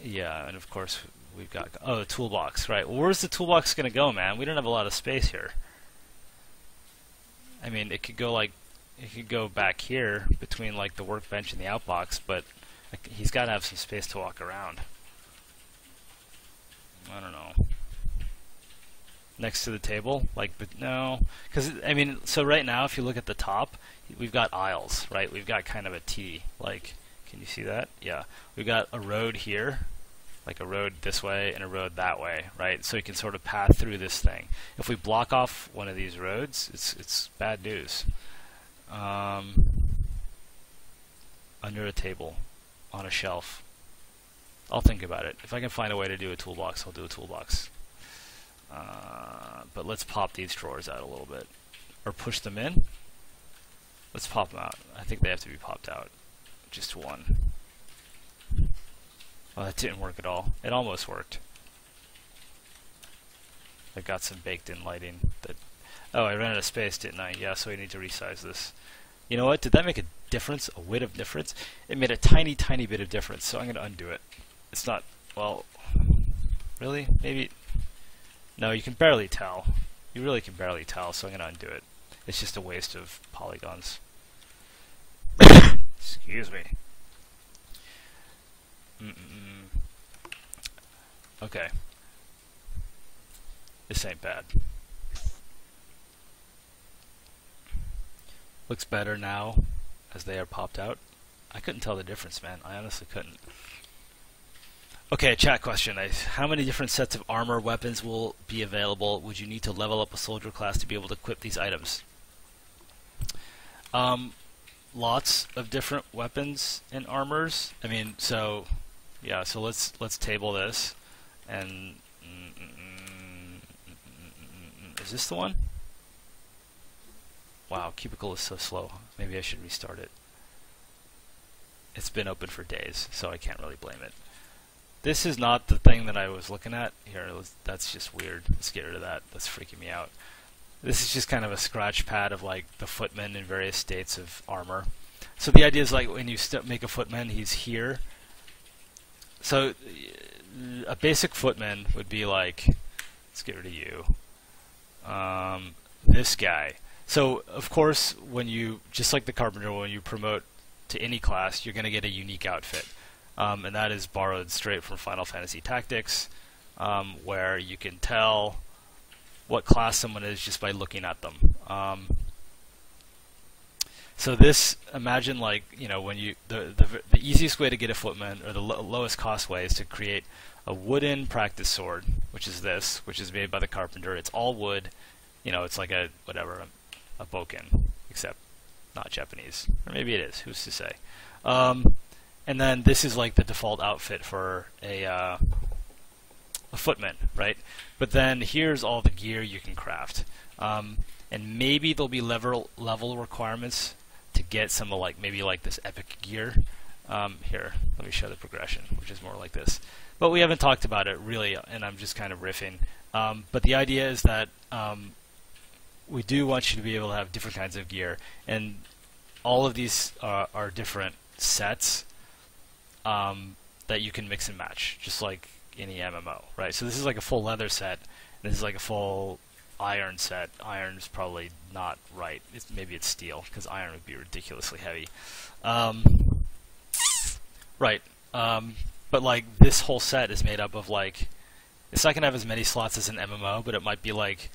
Yeah, and of course we've got, the toolbox, right? Well, where's the toolbox going to go, man? We don't have a lot of space here. I mean, it could go back here between like the workbench and the outbox, but Like, he's got to have some space to walk around. I don't know. Next to the table, like, but no, because I mean, so right now, if you look at the top, we've got aisles, right? We've got kind of a T. Like, can you see that? Yeah, we've got a road here, like a road this way and a road that way, right? So you can sort of path through this thing. If we block off one of these roads, it's bad news. Under a table, on a shelf. I'll think about it. If I can find a way to do a toolbox, I'll do a toolbox. But let's pop these drawers out a little bit. Or push them in. Let's pop them out. I think they have to be popped out. Just one. Well, that didn't work at all. It almost worked. I've got some baked-in lighting. Oh, I ran out of space, didn't I? Yeah, so we need to resize this. You know what? Did that make a difference? A whit of difference? It made a tiny, tiny bit of difference, so I'm going to undo it. It's not... Well... Really? Maybe... No, you can barely tell. You really can barely tell, so I'm going to undo it. It's just a waste of polygons. Excuse me. Okay. This ain't bad. Looks better now as they are popped out. I couldn't tell the difference, man. I honestly couldn't. Okay, chat question. How many different sets of armor weapons will be available? Would you need to level up a soldier class to be able to equip these items? Lots of different weapons and armors. I mean, so yeah. So let's table this. And is this the one? Wow, Cubicle is so slow. Maybe I should restart it. It's been open for days, so I can't really blame it. This is not the thing that I was looking at. Here, that's just weird. Let's get rid of that. That's freaking me out. This is just kind of a scratch pad of like the footman in various states of armor. So the idea is like when you make a footman, he's here. So a basic footman would be like, let's get rid of you. This guy. So of course, when you, just like the Carpenter, when you promote to any class, you're going to get a unique outfit. And that is borrowed straight from Final Fantasy Tactics, where you can tell what class someone is just by looking at them. So this, imagine like, you know, when you, the easiest way to get a footman, or the lowest cost way, is to create a wooden practice sword, which is this, which is made by the Carpenter. It's all wood, you know, it's like a, whatever, a boken, except not Japanese. Or maybe it is, who's to say. And then this is like the default outfit for a footman, right? But then here's all the gear you can craft. And maybe there'll be level requirements to get some of like, maybe like this epic gear. Here, let me show the progression, which is more like this. But we haven't talked about it really, and I'm just kind of riffing. But the idea is that we do want you to be able to have different kinds of gear, and all of these are different sets that you can mix and match, just like any MMO, right? So this is like a full leather set, and this is like a full iron set. Iron's probably not right. Maybe it's steel, because iron would be ridiculously heavy. Right. But like this whole set is made up of like, it's not going to have as many slots as an MMO, but it might be like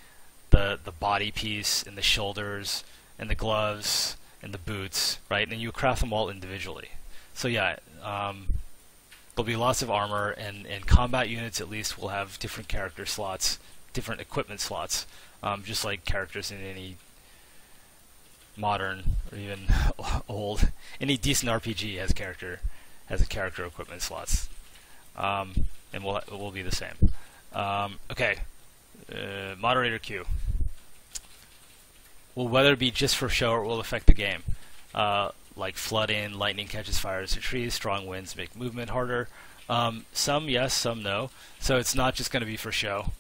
the body piece and the shoulders and the gloves and the boots, right? And you craft them all individually. So yeah, there'll be lots of armor, and combat units at least will have different character slots, different equipment slots, just like characters in any modern or even old, any decent RPG has a character equipment slots, and it will be the same. Okay, moderator Q. Will weather be just for show, or will affect the game? Like flooding, lightning catches fires to trees, strong winds make movement harder. Some yes, some no. So it's not just going to be for show.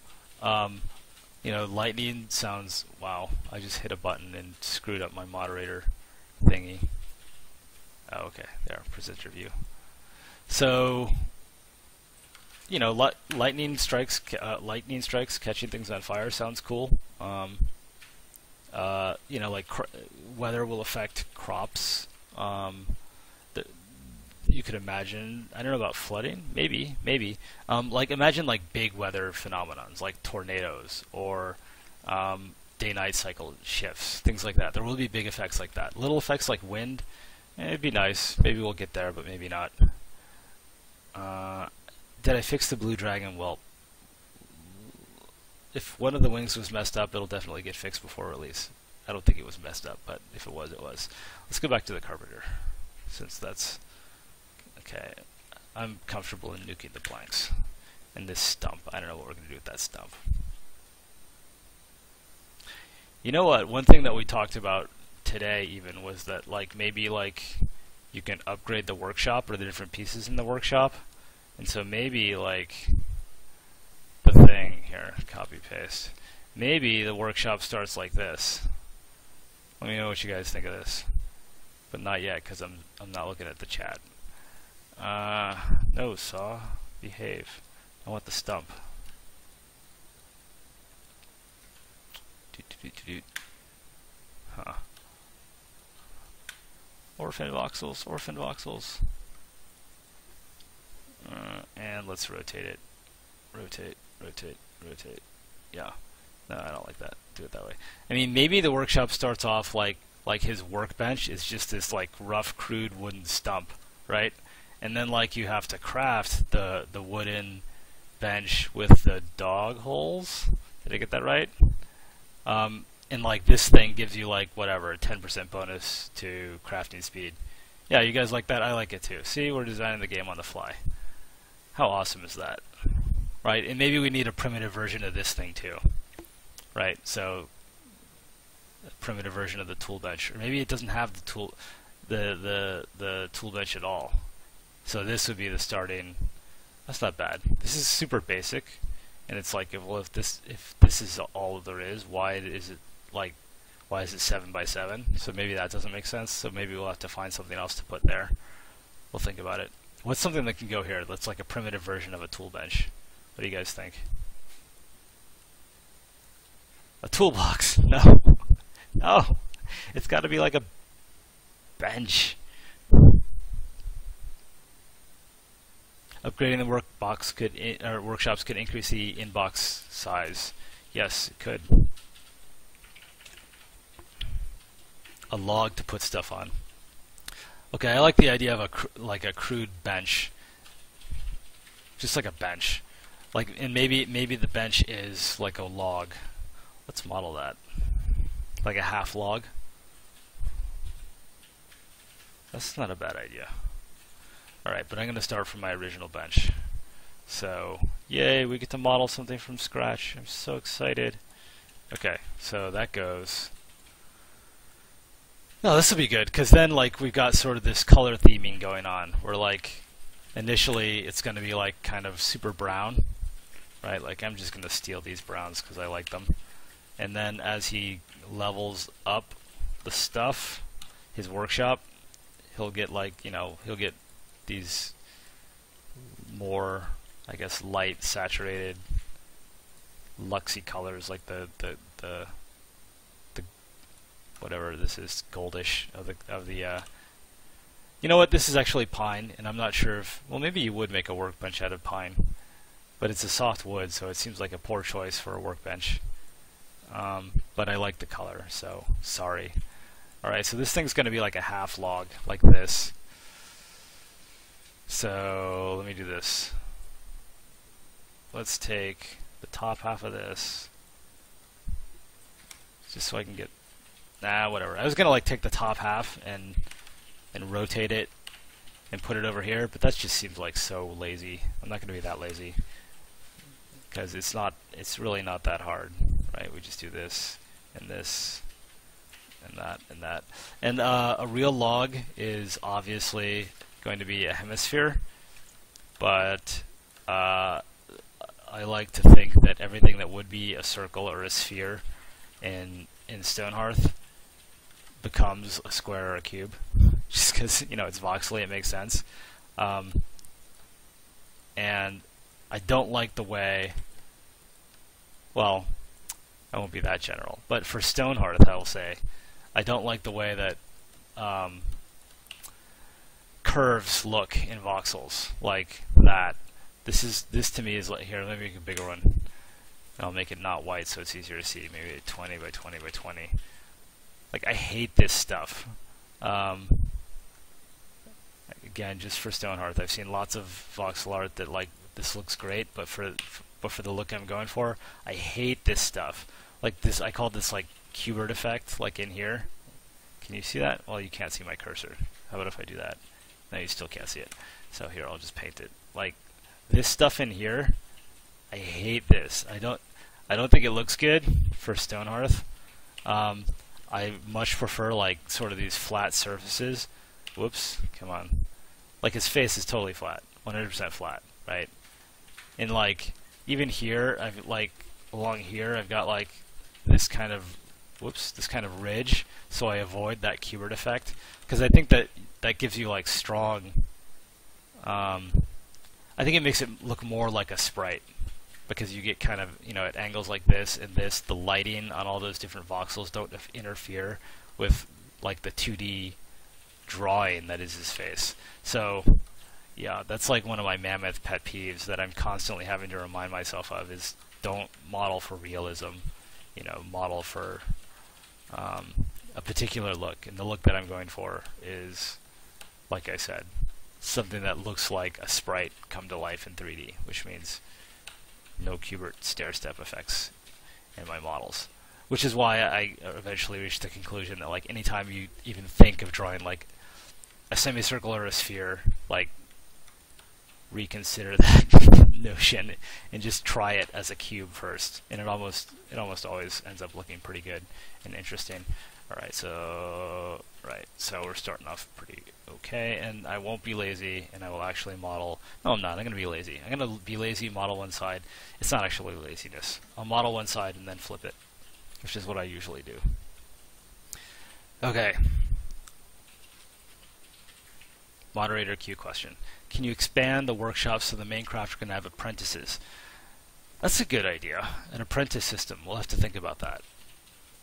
You know, lightning sounds, wow, I just hit a button and screwed up my moderator thingy. Oh, okay, there, presenter view. So, you know, lightning strikes, catching things on fire sounds cool. You know, like weather will affect crops. you could imagine, I don't know about flooding, maybe. Like imagine like big weather phenomenons, like tornadoes or day-night cycle shifts, things like that. There will be big effects like that. Little effects like wind, it'd be nice. Maybe we'll get there, but maybe not. Did I fix the blue dragon? Well, if one of the wings was messed up, it'll definitely get fixed before release. I don't think it was messed up, but if it was, it was. Let's go back to the Carpenter, since that's... Okay, I'm comfortable in nuking the blanks. And this stump, I don't know what we're going to do with that stump. You know what, one thing that we talked about today even was that like maybe like you can upgrade the workshop or the different pieces in the workshop. And so maybe like the thing here, copy paste. Maybe the workshop starts like this. Let me know what you guys think of this. But not yet, because I'm not looking at the chat. No, saw. Behave. I want the stump. Huh. Orphan voxels. And let's rotate it. Rotate. Yeah. No, I don't like that. Do it that way. I mean, maybe the workshop starts off like his workbench is just this like rough, crude wooden stump, right? And then like you have to craft the wooden bench with the dog holes. Did I get that right? And like this thing gives you like whatever, a 10% bonus to crafting speed. Yeah, you guys like that? I like it too. See, we're designing the game on the fly. How awesome is that? Right? And maybe we need a primitive version of this thing too. Right? So a primitive version of the tool bench. Or maybe it doesn't have the tool bench at all. So this would be the starting. That's not bad. This is super basic. And it's like, well, if this is all there is, why is it 7 by 7? So maybe that doesn't make sense. So maybe we'll have to find something else to put there. We'll think about it. What's something that can go here that's like a primitive version of a tool bench? What do you guys think? A toolbox? No. No. It's got to be like a bench. Upgrading the workshops could increase the inbox size. Yes, it could. A log to put stuff on. Okay, I like the idea of a crude bench, just like a bench, and maybe the bench is like a log. Let's model that, like a half log. That's not a bad idea. All right, but I'm going to start from my original bench. So, yay, we get to model something from scratch. I'm so excited. Okay, so that goes. No, this will be good, because then like we've got sort of this color theming going on, where like initially it's going to be like kind of super brown, right? Like I'm just going to steal these browns because I like them. And then as he levels up the stuff, his workshop, he'll get like, he'll get these more, I guess, light saturated luxy colors, like the whatever this is, goldish of the you know what, this is actually pine, and I'm not sure if, well, maybe you would make a workbench out of pine, but it's a soft wood, so it seems like a poor choice for a workbench. But I like the color, so sorry. Alright, so this thing's going to be like a half log, like this. So let me do this. Let's take the top half of this, just so I can get, whatever. I was gonna like take the top half and rotate it and put it over here, but that just seems like so lazy. I'm not gonna be that lazy, because it's really not that hard, right? We just do this and this and that and that. And a real log is obviously going to be a hemisphere, but I like to think that everything that would be a circle or a sphere in Stonehearth becomes a square or a cube, just because it's voxely, it makes sense. And I don't like the way, well, I won't be that general, but for Stonehearth I will say I don't like the way that curves look in voxels, like that. This to me is like, here, let me make a bigger one. And I'll make it not white so it's easier to see. Maybe 20 by 20 by 20. Like, I hate this stuff. Again, just for Stonehearth, I've seen lots of voxel art that like this looks great, but for the look I'm going for, I hate this stuff. Like this, I call this like Kubert effect, like in here. Can you see that? Well, you can't see my cursor. How about if I do that? No, you still can't see it. So here, I'll just paint it. Like this stuff in here, I hate this. I don't think it looks good for Stonehearth. I much prefer like sort of these flat surfaces. Whoops, come on. Like his face is totally flat, 100% flat, right? And like even here, I've like along here, I've got like this kind of this kind of ridge, so I avoid that Kubert effect because I think that gives you like strong. I think it makes it look more like a sprite because you get kind of, you know, at angles like this and this, the lighting on all those different voxels don't interfere with like the 2D drawing that is his face. So yeah, that's like one of my mammoth pet peeves that I'm constantly having to remind myself of is don't model for realism, you know, model for a particular look. And the look that I'm going for is, like I said, something that looks like a sprite come to life in 3D, which means no Kubert stair-step effects in my models. Which is why I eventually reached the conclusion that like anytime you even think of drawing like a semicircle or a sphere, like reconsider that notion and just try it as a cube first, and it almost always ends up looking pretty good and interesting. Alright, so we're starting off pretty okay, and I won't be lazy, and I will actually model. No, I'm not. I'm going to be lazy. I'm going to be lazy, model one side. It's not actually laziness. I'll model one side and then flip it, which is what I usually do. Okay. Moderator Q question. Can you expand the workshop so the main crafter can have apprentices? That's a good idea. An apprentice system. We'll have to think about that.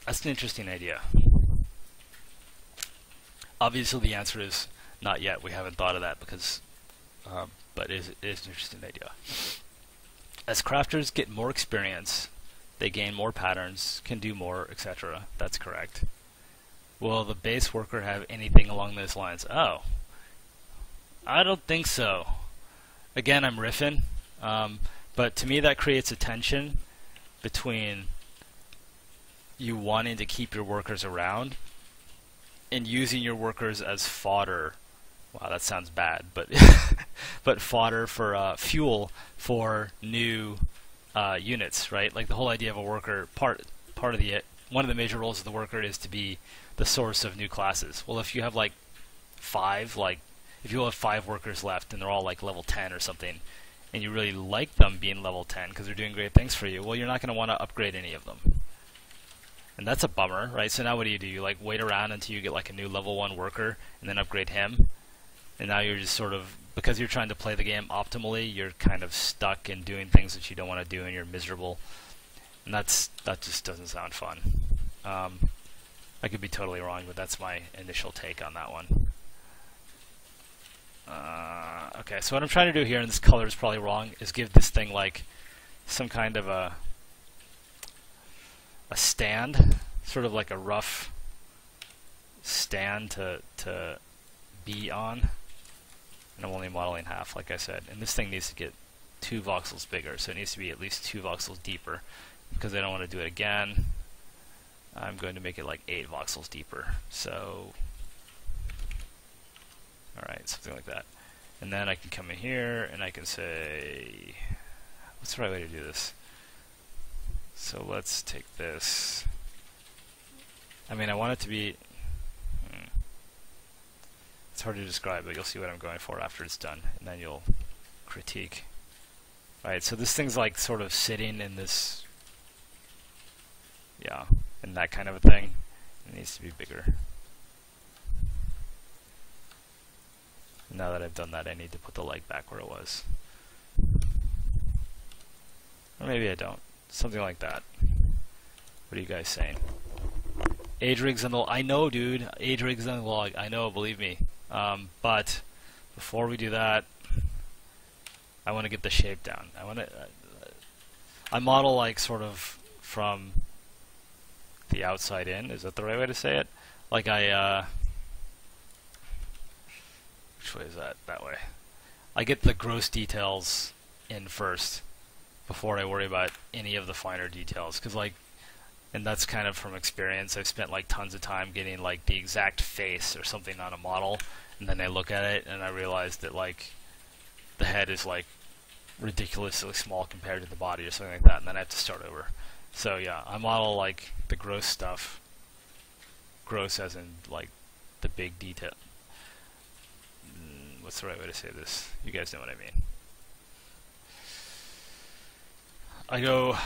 That's an interesting idea. Obviously the answer is not yet. We haven't thought of that because, but it is an interesting idea. As crafters get more experience, they gain more patterns, can do more, etc. That's correct. Will the base worker have anything along those lines? Oh. I don't think so. Again, I'm riffing, but to me that creates a tension between you wanting to keep your workers around and using your workers as fodder. Wow, that sounds bad, but but fodder for fuel for new units, right? Like the whole idea of a worker, part of the one of the major roles of the worker is to be the source of new classes. Well, if you have like if you have 5 workers left and they're all like level 10 or something, and you really like them being level 10 because they're doing great things for you, well, you're not going to want to upgrade any of them. And that's a bummer, right? So now what do? You like wait around until you get like a new level 1 worker and then upgrade him? And now you're just sort of, because you're trying to play the game optimally, you're kind of stuck in doing things that you don't want to do and you're miserable. And that just doesn't sound fun. I could be totally wrong, but that's my initial take on that one. Okay, so what I'm trying to do here, and this color is probably wrong, is give this thing like some kind of a stand, sort of like a rough stand to be on. And I'm only modeling half, like I said. And this thing needs to get 2 voxels bigger, so it needs to be at least 2 voxels deeper. Because I don't want to do it again, I'm going to make it like 8 voxels deeper. So, alright, something like that. And then I can come in here and I can say, what's the right way to do this? So let's take this. I mean, I want it to be, it's hard to describe, but you'll see what I'm going for after it's done, and then you'll critique. Right, so this thing's like sort of sitting in this, yeah, in that kind of a thing. It needs to be bigger. Now that I've done that, I need to put the leg back where it was. Or maybe I don't. Something like that. What are you guys saying? Age rigs on the log. I know, dude. Age rigs on the log. I know, believe me. But before we do that, I want to get the shape down. I model like sort of from the outside in. Is that the right way to say it? Like which way is that? That way. I get the gross details in first before I worry about any of the finer details, because and that's kind of from experience. I've spent like tons of time getting like the exact face or something on a model, and then I look at it and I realize that like the head is like ridiculously small compared to the body or something like that, and then I have to start over. So yeah, I model like the gross stuff. Gross as in like the big detail. What's the right way to say this? You guys know what I mean. I go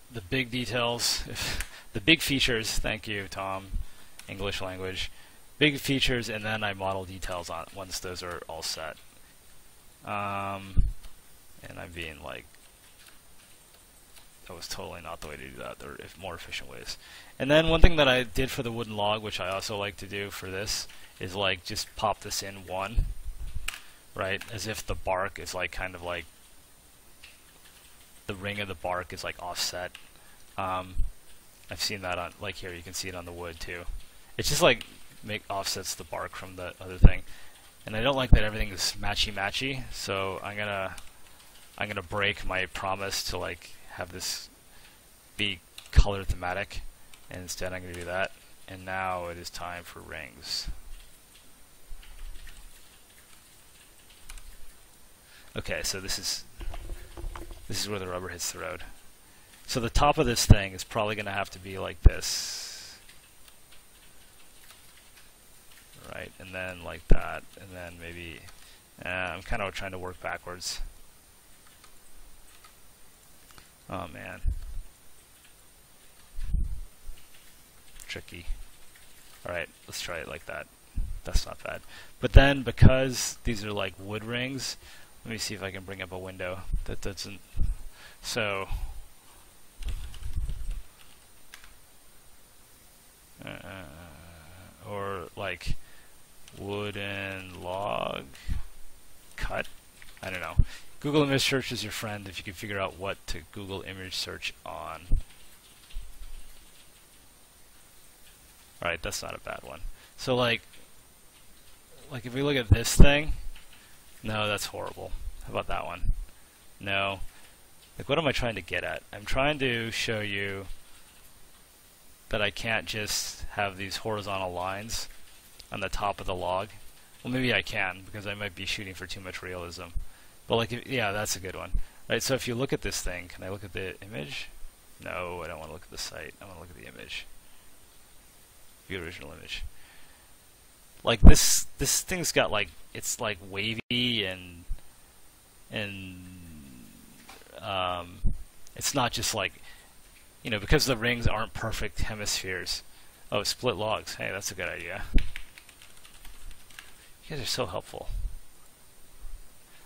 the big details, the big features. Thank you, Tom. English language. Big features, and then I model details on once those are all set. And I'm being like, that was totally not the way to do that. There are more efficient ways. And then one thing that I did for the wooden log, which I also like to do for this, is like just pop this in one, right? As if the bark is like kind of like the ring of the bark is like offset. I've seen that on like here. You can see it on the wood too. It's just like offsets the bark from the other thing. And I don't like that everything is matchy, so I'm gonna break my promise to like have this be color thematic, and instead I'm gonna do that. And now it is time for rings. Okay, so this is where the rubber hits the road. So the top of this thing is probably gonna have to be like this. Right, and then like that, and then maybe I'm kind of trying to work backwards. Oh man, tricky. All right, let's try it like that. That's not bad. But then because these are like wood rings, let me see if I can bring up a window that doesn't. So or like wooden log cut. I don't know. Google image search is your friend if you can figure out what to Google image search on. Alright, that's not a bad one. So like if we look at this thing, no, that's horrible. How about that one? No. Like, what am I trying to get at? I'm trying to show you that I can't just have these horizontal lines on the top of the log. Well, maybe I can, because I might be shooting for too much realism. But like, yeah, that's a good one. Right, so if you look at this thing, can I look at the image? No, I don't want to look at the site. I want to look at the image. The original image. Like this thing's got like, it's like wavy and it's not just like, you know, because the rings aren't perfect hemispheres. Oh, split logs. Hey, that's a good idea. You guys are so helpful.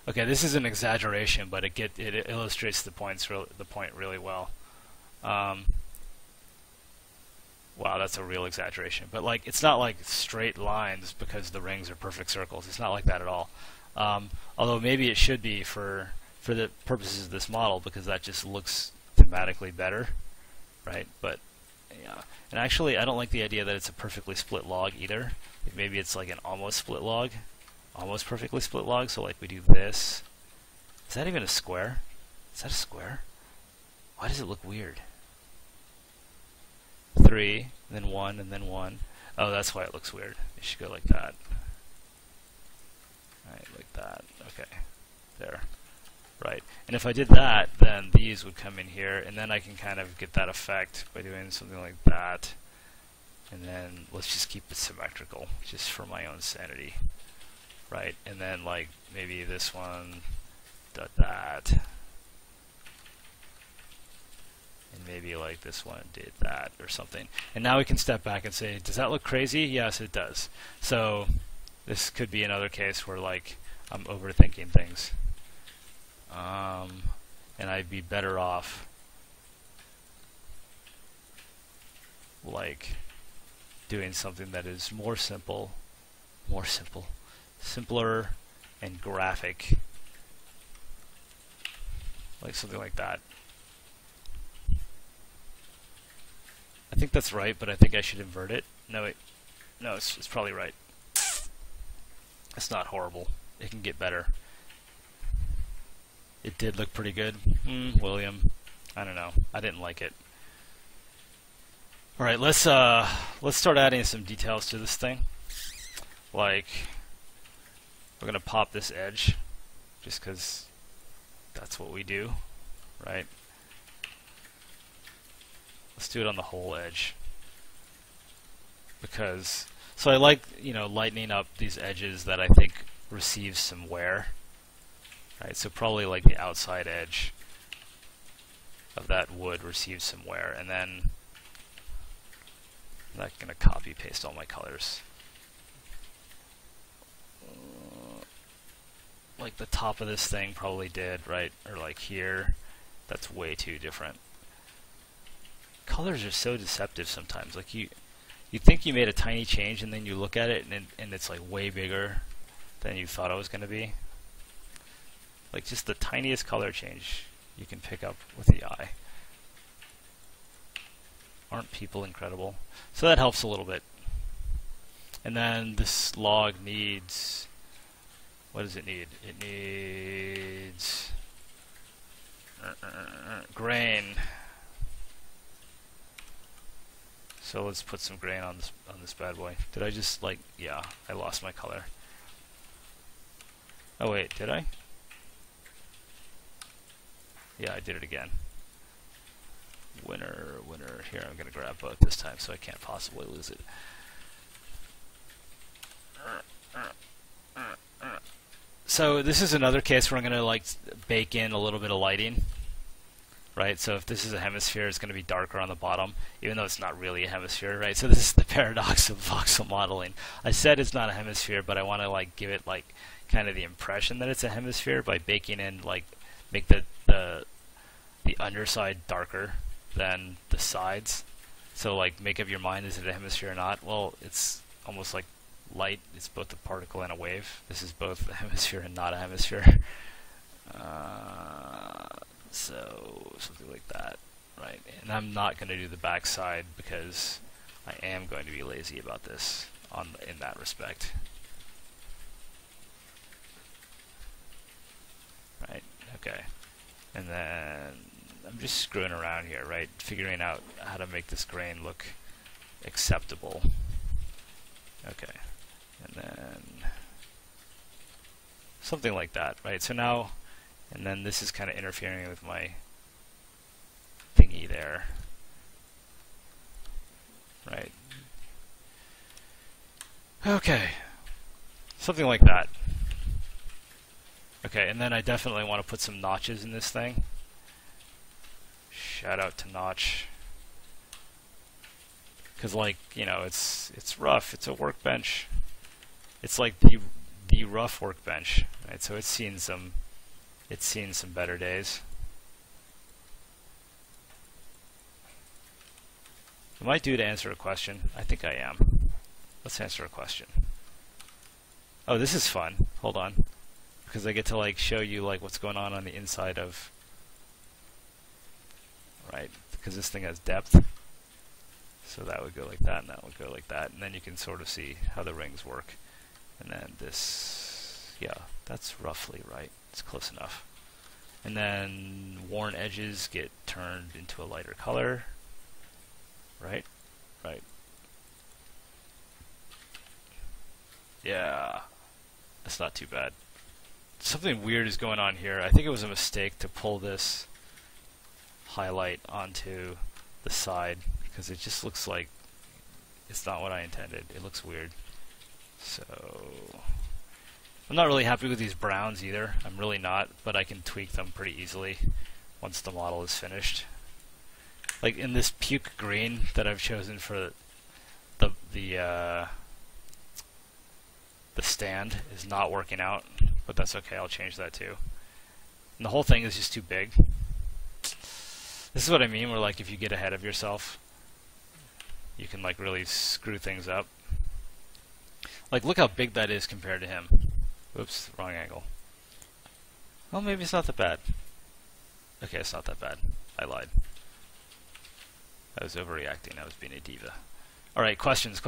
Okay, this is an exaggeration, but it illustrates the point really well. Wow, that's a real exaggeration. But like, it's not like straight lines because the rings are perfect circles. It's not like that at all. Although maybe it should be for the purposes of this model, because that just looks thematically better, right? But yeah, and actually, I don't like the idea that it's a perfectly split log either. Maybe it's like an almost split log, almost perfectly split log. So like we do this. Is that even a square? Is that a square? Why does it look weird? 3, and then 1, and then 1. Oh, that's why it looks weird. It should go like that. Right, like that. Okay, there. Right, and if I did that, then these would come in here, and then I can kind of get that effect by doing something like that. And then let's just keep it symmetrical, just for my own sanity. Right, and then like maybe this one does that. And maybe like this one did that or something. And now we can step back and say, does that look crazy? Yes, it does. So this could be another case where like I'm overthinking things. And I'd be better off like doing something that is more simple more simple, simpler and graphic, like something like that. I think that's right, but I think I should invert it. No, wait. No, it's probably right. It's not horrible. It can get better. It did look pretty good. William. I don't know. I didn't like it. Alright, let's start adding some details to this thing. Like, we're gonna pop this edge, just because that's what we do, right? Let's do it on the whole edge. Because, so I like, lightening up these edges that I think receive some wear. Right, so probably like the outside edge of that wood receives some wear, and then I'm not gonna copy paste all my colors. Like the top of this thing probably did, right? Or like here, that's way too different. Colors are so deceptive sometimes. Like you think you made a tiny change, and then you look at it, and it's like way bigger than you thought it was gonna be. Like just the tiniest color change you can pick up with the eye. Aren't people incredible? So that helps a little bit. And then this log needs, what does it need? It needs grain. So let's put some grain on this bad boy. Did I just yeah, I lost my color. Oh wait, did I? Yeah, I did it again. Winner. Here, I'm going to grab both this time so I can't possibly lose it. So this is another case where I'm going to bake in a little bit of lighting. Right, so if this is a hemisphere, it's going to be darker on the bottom, even though it's not really a hemisphere, right? So this is the paradox of voxel modeling. I said it's not a hemisphere, but I want to give it kind of the impression that it's a hemisphere by baking in make the underside darker than the sides. So make up your mind, is it a hemisphere or not? Well, it's almost like light. It's both a particle and a wave. This is both a hemisphere and not a hemisphere. So something like that, right? And I'm not going to do the back side because I am going to be lazy about this in that respect. Right, okay. And then I'm just screwing around here, right? Figuring out how to make this grain look acceptable. Okay. And then something like that, right? So now, and then this is kind of interfering with my thingy there, right? Okay. Something like that. Okay, and then I definitely want to put some notches in this thing. Shout out to Notch. Because it's rough, it's a workbench. It's like the rough workbench, right? So it's seen some better days. Am I due to answer a question? I think I am. Let's answer a question. Oh, this is fun. Hold on. Because I get to show you what's going on the inside of, right? Because this thing has depth. So that would go like that, and that would go like that, and then you can sort of see how the rings work. And then this, yeah, that's roughly right. It's close enough. And then worn edges get turned into a lighter color. Right? Right. Yeah. That's not too bad. Something weird is going on here. I think it was a mistake to pull this highlight onto the side, because it just looks like it's not what I intended. It looks weird. So I'm not really happy with these browns either. I'm really not, but I can tweak them pretty easily once the model is finished. Like in this puke green that I've chosen for the stand is not working out, but that's okay. I'll change that too. And the whole thing is just too big. This is what I mean, where if you get ahead of yourself, you can really screw things up. Like, look how big that is compared to him. Oops, wrong angle. Well, maybe it's not that bad. Okay, it's not that bad. I lied. I was overreacting. I was being a diva. Alright, questions.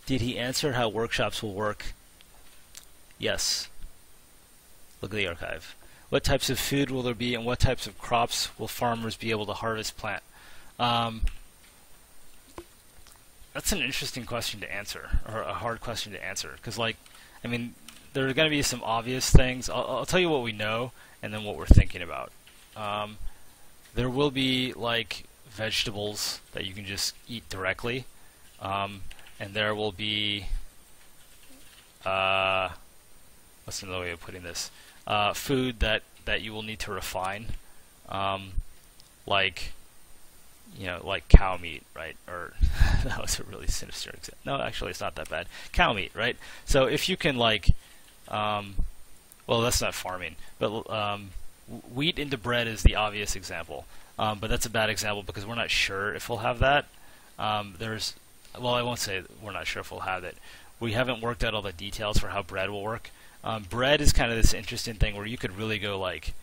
Did he answer how workshops will work? Yes. Look at the archive. What types of food will there be, and what types of crops will farmers be able to harvest, plant? That's an interesting question to answer, or a hard question to answer, because, like, I mean, there are going to be some obvious things. I'll tell you what we know, and then what we're thinking about. There will be, like, vegetables that you can just eat directly, and there will be, what's another way of putting this? Food that you will need to refine, like, you know, like cow meat, right? Or that was a really sinister example. No, actually, it's not that bad. Cow meat, right? So if you can, like, well, that's not farming, but wheat into bread is the obvious example. But that's a bad example because we're not sure if we'll have that. Well, I won't say we're not sure if we'll have it. We haven't worked out all the details for how bread will work. Bread is kind of this interesting thing where you could really go, like,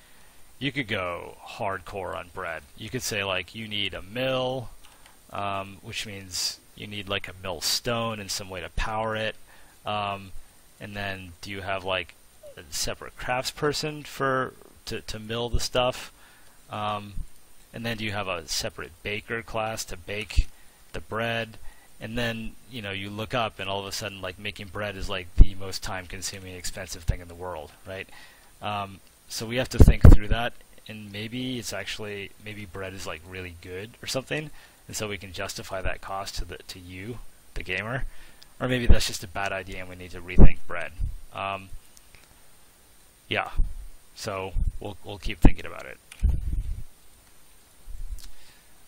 you could go hardcore on bread. You could say, like, you need a mill, which means you need, like, a mill stone and some way to power it. And then do you have, like, a separate craftsperson to mill the stuff? And then do you have a separate baker class to bake the bread? And then, you know, you look up and all of a sudden, like, making bread is, like, the most time-consuming, expensive thing in the world, right? So we have to think through that, and maybe bread is, like, really good or something, and so we can justify that cost to you, the gamer, or maybe that's just a bad idea and we need to rethink bread. Yeah, so we'll keep thinking about it.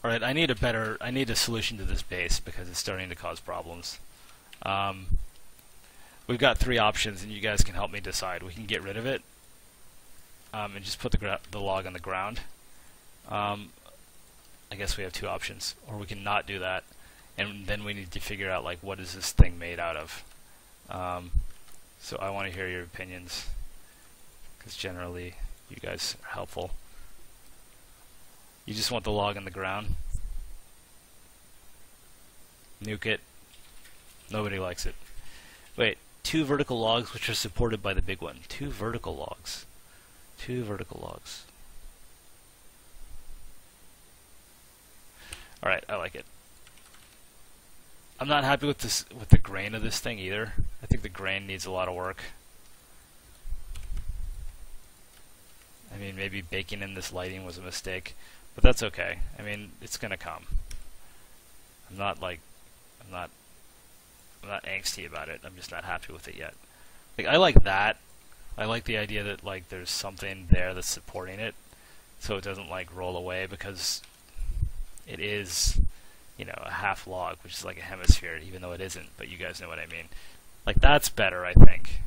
All right, I need a solution to this base because it's starting to cause problems. We've got 3 options, and you guys can help me decide. We can get rid of it. And just put the log on the ground. I guess we have 2 options, or we can not do that, and then we need to figure out, like, what is this thing made out of. So I want to hear your opinions, because generally you guys are helpful. You just want the log on the ground. Nuke it. Nobody likes it. Wait, 2 vertical logs which are supported by the big one. 2 vertical logs. 2 vertical logs. Alright, I like it. I'm not happy with the grain of this thing either. I think the grain needs a lot of work. I mean, maybe baking in this lighting was a mistake, but that's okay. I mean, it's gonna come. I'm not angsty about it. I'm just not happy with it yet. Like, I like that. I like the idea that, like, there's something there that's supporting it, so it doesn't, like, roll away, because it is, you know, a half log, which is like a hemisphere, even though it isn't, but you guys know what I mean. Like, that's better, I think.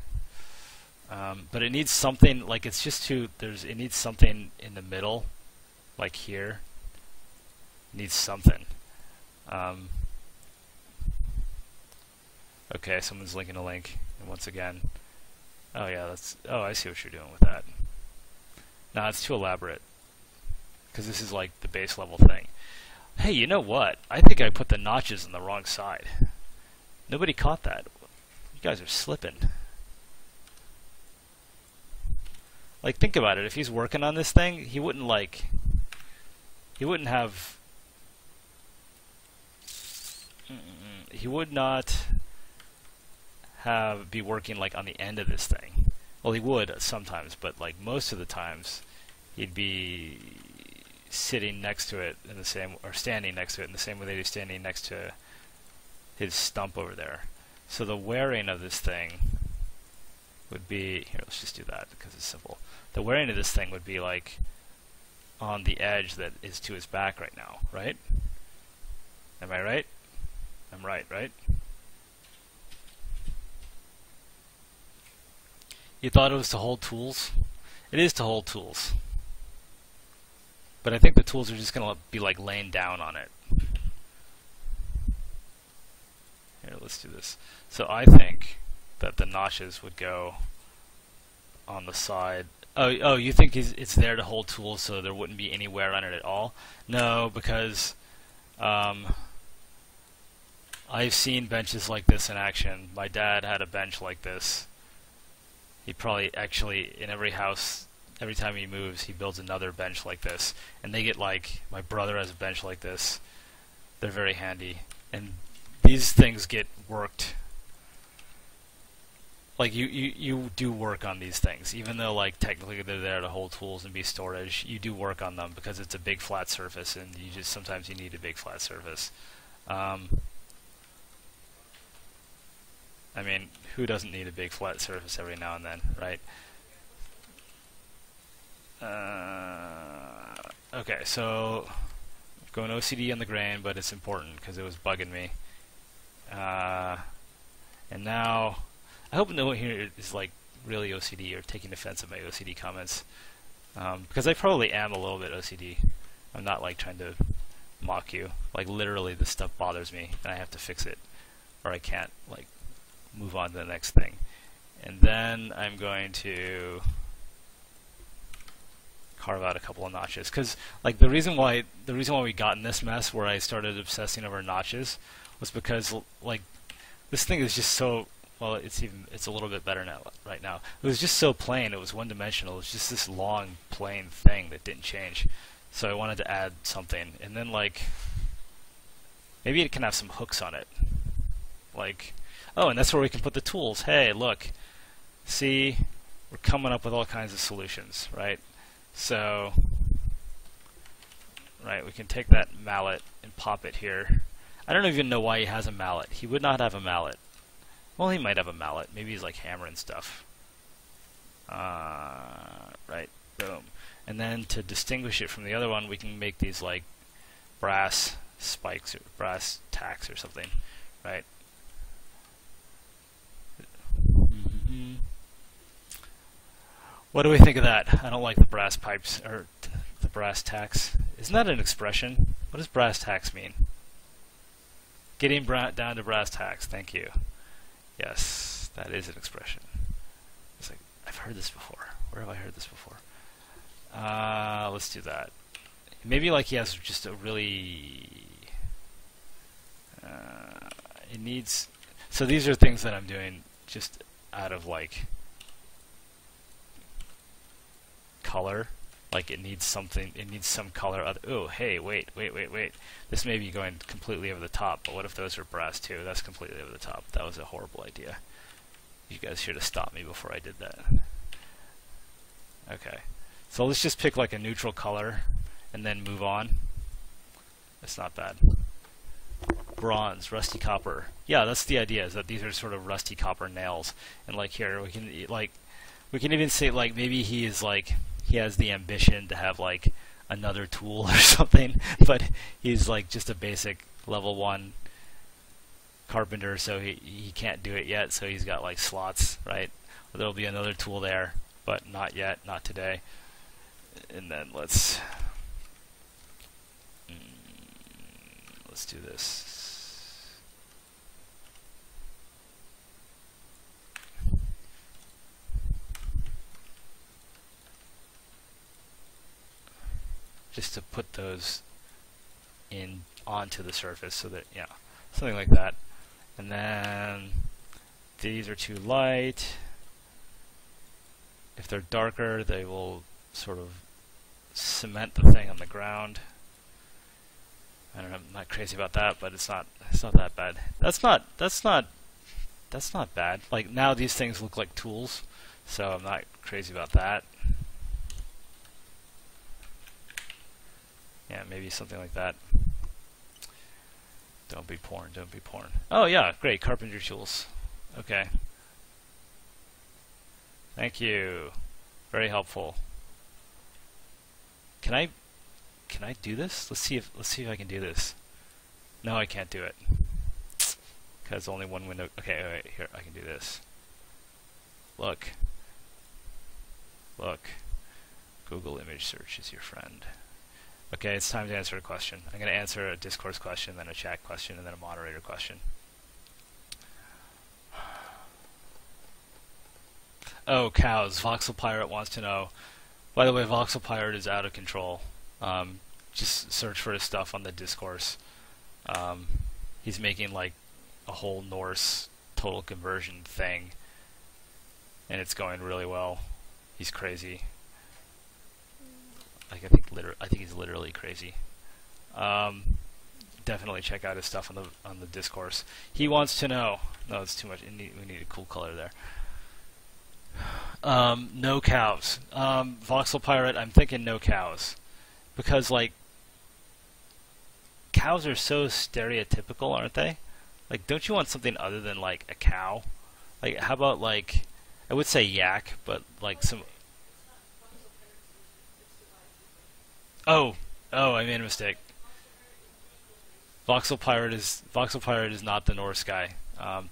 But it needs something, like, it's just it needs something in the middle, like here. It needs something. Okay, someone's linking a link, and once again, oh yeah, I see what you're doing with that. Nah, it's too elaborate, because this is like the base level thing. Hey, you know what? I think I put the notches on the wrong side. Nobody caught that. You guys are slipping. Like, think about it. If he's working on this thing, he wouldn't have... He would not be working, like, on the end of this thing. Well, he would sometimes, but, like, most of the times, he'd be sitting next to it in the same, or standing next to it in the same way that he's standing next to his stump over there. So the wearing of this thing would be, here, let's just do that because it's simple. The wearing of this thing would be, like, on the edge that is to his back right now, right? Am I right? I'm right, right? You thought it was to hold tools? It is to hold tools. But I think the tools are just going to be, like, laying down on it. let's do this. So I think that the notches would go on the side. Oh, you think it's there to hold tools so there wouldn't be any wear on it at all? No, because I've seen benches like this in action. My dad had a bench like this. He probably actually, in every house, every time he moves, he builds another bench like this. And they get like, my brother has a bench like this. They're very handy. And these things get worked. Like you do work on these things, even though like technically they're there to hold tools and be storage. You do work on them because it's a big flat surface, and sometimes you need a big flat surface. I mean, who doesn't need a big flat surface every now and then, right? Okay, so I'm going OCD on the grain, but it's important because it was bugging me. And now, I hope no one here is like really OCD or taking offense at my OCD comments, because I probably am a little bit OCD. I'm not like trying to mock you. Like literally, this stuff bothers me, and I have to fix it, or I can't like move on to the next thing. And then I'm going to carve out a couple of notches, because like the reason why we got in this mess where I started obsessing over notches was because like this thing is just so. Well, it's a little bit better now. Right now, it was just so plain. It was one-dimensional. It was just this long, plain thing that didn't change. So I wanted to add something, and then like maybe it can have some hooks on it. Like, oh, and that's where we can put the tools. Hey, look, see, we're coming up with all kinds of solutions, right? So, right, we can take that mallet and pop it here. I don't even know why he has a mallet. He would not have a mallet. Well, he might have a mallet. Maybe he's like hammering stuff. Right, boom. And then to distinguish it from the other one, we can make these like brass spikes or brass tacks or something, right? What do we think of that? I don't like the brass pipes or the brass tacks. Isn't that an expression? What does brass tacks mean? Getting down to brass tacks. Thank you. Yes, that is an expression. It's like, I've heard this before. Where have I heard this before? Let's do that. Maybe like he has just a really... it needs... So these are things that I'm doing just out of like color. Like it needs something, it needs some color. Oh, hey, wait. This may be going completely over the top, but what if those are brass too? That's completely over the top. That was a horrible idea. You guys should have stopped me before I did that. Okay. So let's just pick like a neutral color and then move on. That's not bad. Bronze, rusty copper. Yeah, that's the idea, is that these are sort of rusty copper nails. And like here, we can even say like maybe he is like, he has the ambition to have like another tool or something, but he's like just a basic level 1 carpenter, so he can't do it yet, so he's got like slots, right? There'll be another tool there, but not yet, not today. And then let's do this. Just to put those in onto the surface, so that, yeah, something like that. And then these are too light. If they're darker, they will sort of cement the thing on the ground. I don't know, I'm not crazy about that, but it's not that bad. That's not bad. Like now these things look like tools, so I'm not crazy about that. Yeah, maybe something like that. Don't be porn, don't be porn. Oh yeah, great, carpenter tools. Okay. Thank you. Very helpful. Can I do this? Let's see if I can do this. No, I can't do it. Because only one window. Okay, wait, here, I can do this. Look. Google image search is your friend. Okay, it's time to answer a question. I'm going to answer a discourse question, then a chat question, and then a moderator question. Oh, cows. Voxel Pirate wants to know. By the way, Voxel Pirate is out of control. Just search for his stuff on the discourse. He's making like a whole Norse total conversion thing, and it's going really well. He's crazy. Like I think he's literally crazy. Definitely check out his stuff on the discourse. He wants to know. No, it's too much. We need a cool color there. No cows. Voxel Pirate, I'm thinking no cows. Because, like, cows are so stereotypical, aren't they? Like, don't you want something other than, like, a cow? Like, how about, like, I would say yak, but, like, some... Oh, I made a mistake. Voxel Pirate is not the Norse guy.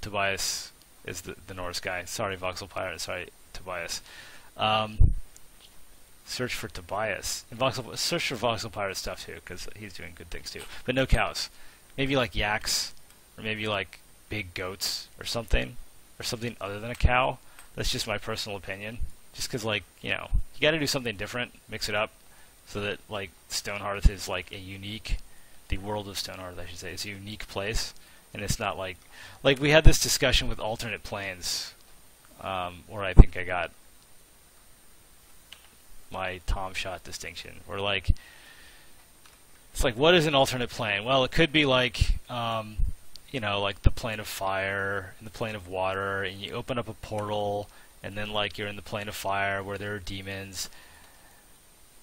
Tobias is the Norse guy. Sorry, Voxel Pirate. Sorry, Tobias. Search for Tobias. And search for Voxel Pirate stuff too, because he's doing good things too. But no cows. Maybe like yaks, or maybe like big goats, or something other than a cow. That's just my personal opinion. Just because, like, you know, you got to do something different, mix it up, so that like Stonehearth is like a unique. The world of Stonehearth, I should say, is a unique place, and it's not like we had this discussion with alternate planes, where I think I got my Tom shot distinction. Where like it's like, what is an alternate plane? Well, it could be like you know, like the plane of fire and the plane of water, and you open up a portal, and then like you're in the plane of fire where there are demons.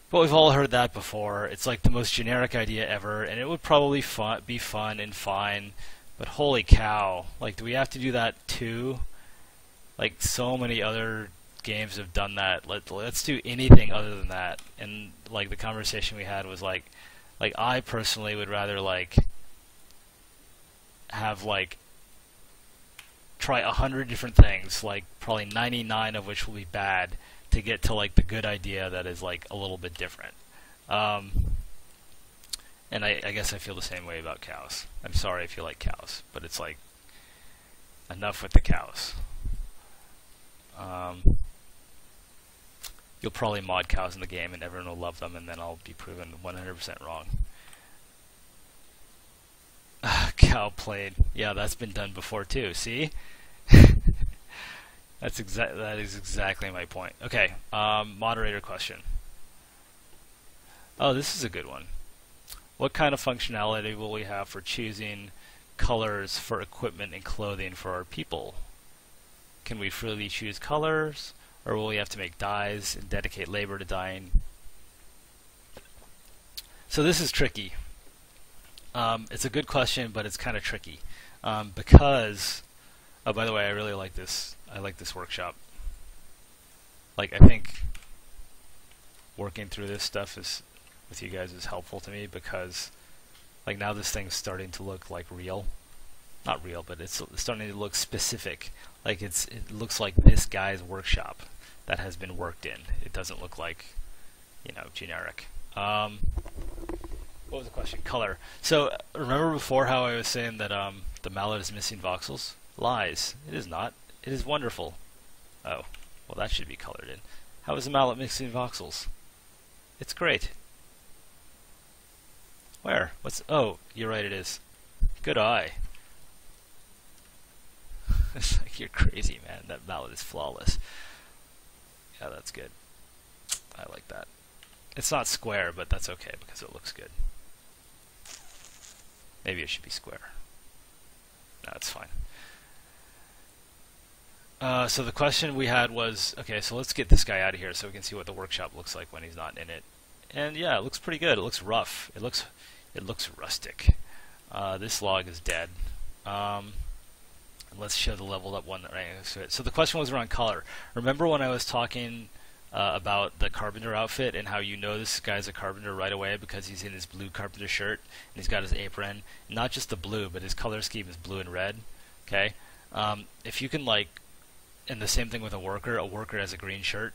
But we've all heard that before. It's like the most generic idea ever, and it would probably be fun and fine. But holy cow! Like, do we have to do that too? Like, so many other games have done that. Let's do anything other than that. And like the conversation we had was like I personally would rather like have like try 100 different things, like probably 99 of which will be bad, to get to like the good idea that is like a little bit different. And I guess I feel the same way about cows. I'm sorry if you like cows, but it's like enough with the cows. You'll probably mod cows in the game and everyone will love them, and then I'll be proven 100% wrong. Cow played. Yeah, that's been done before too. See? That is exactly my point. Okay, moderator question. Oh, this is a good one. What kind of functionality will we have for choosing colors for equipment and clothing for our people? Can we freely choose colors, or will we have to make dyes and dedicate labor to dyeing? So this is tricky. It's a good question, but it's kind of tricky because. Oh, by the way, I really like this. I like this workshop. Like, I think working through this stuff with you guys is helpful to me, because like now this thing's starting to look like real. Not real, but it's starting to look specific. Like it looks like this guy's workshop that has been worked in. It doesn't look like, you know, generic. What was the question? Color. So remember before how I was saying that the mallet is missing voxels? Lies. It is not. It is wonderful. Oh, well, that should be colored in. How is the mallet missing voxels? It's great. Where? What's... Oh, you're right, it is. Good eye. It's like, you're crazy, man. That mallet is flawless. Yeah, that's good. I like that. It's not square, but that's okay because it looks good. Maybe it should be square. No, it's fine. So the question we had was, okay, so let's get this guy out of here so we can see what the workshop looks like when he's not in it. And yeah, it looks pretty good. It looks rough. It looks rustic. This log is dead. Let's show the leveled up one right next to it. So the question was around color. Remember when I was talking about the Carpenter outfit and how you know this guy's a Carpenter right away because he's in his blue Carpenter shirt and he's got his apron. Not just the blue, but his color scheme is blue and red. Okay? If you can, like, and the same thing with a worker has a green shirt.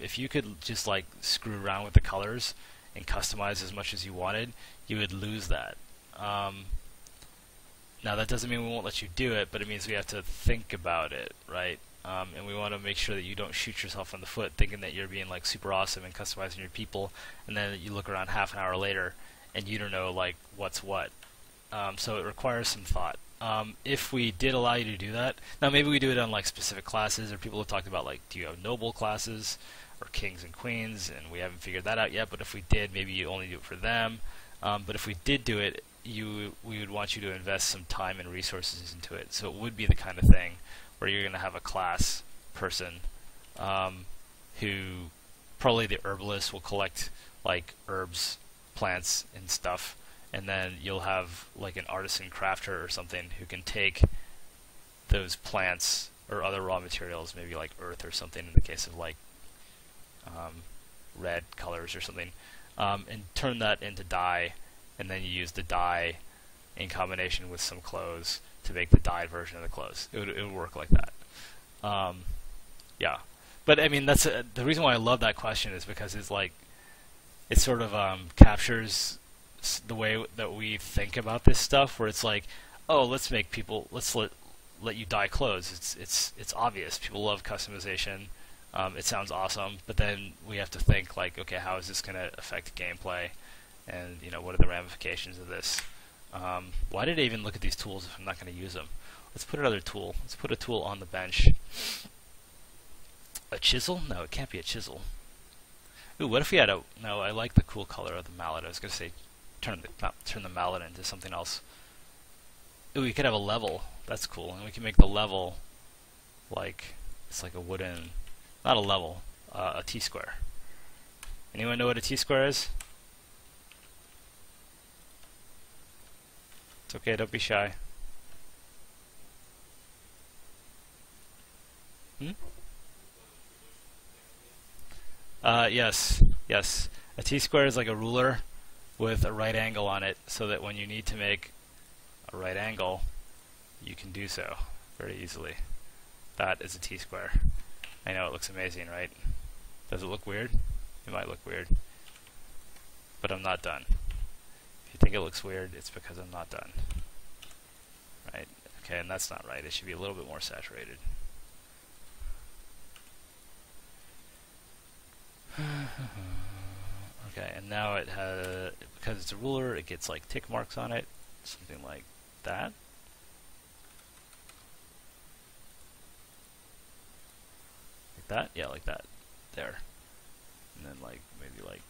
If you could just like screw around with the colors and customize as much as you wanted, you would lose that. Now that doesn't mean we won't let you do it, but it means we have to think about it, right? and we want to make sure that you don't shoot yourself in the foot thinking that you're being like super awesome and customizing your people, and then you look around half an hour later and you don't know like what's what. So it requires some thought. If we did allow you to do that, now maybe we do it on like specific classes, or people have talked about like, do you have noble classes or kings and queens, and we haven't figured that out yet. But if we did, maybe you only do it for them. But if we did do it, we would want you to invest some time and resources into it. So it would be the kind of thing where you're going to have a class person who, probably the herbalist, will collect like herbs, plants, and stuff, and then you'll have like an artisan crafter or something who can take those plants or other raw materials, maybe like earth or something in the case of like red colors or something, and turn that into dye, and then you use the dye in combination with some clothes to make the dyed version of the clothes. It would work like that. Yeah, but I mean that's the reason why I love that question is because it's like it sort of captures the way that we think about this stuff, where it's like, oh, let's let you dye clothes. It's obvious. People love customization. It sounds awesome, but then we have to think like, okay, how is this going to affect gameplay, and what are the ramifications of this? Why did I even look at these tools if I'm not going to use them? Let's put another tool. Let's put a tool on the bench. A chisel? No, it can't be a chisel. Ooh, what if we had a... No, I like the cool color of the mallet. I was going to say turn the mallet into something else. Ooh, we could have a level. That's cool. And we can make the level like... It's like a wooden... Not a level. A T-square. Anyone know what a T-square is? It's okay, don't be shy. Yes. A T-square is like a ruler with a right angle on it, so that when you need to make a right angle, you can do so very easily. That is a T-square. I know, it looks amazing, right? Does it look weird? It might look weird. But I'm not done. If you think it looks weird, it's because I'm not done. Right? Okay, and that's not right. It should be a little bit more saturated. Okay, and now it has, because it's a ruler, it gets like tick marks on it, something like that. Like that? Yeah, like that. There. And then like, maybe like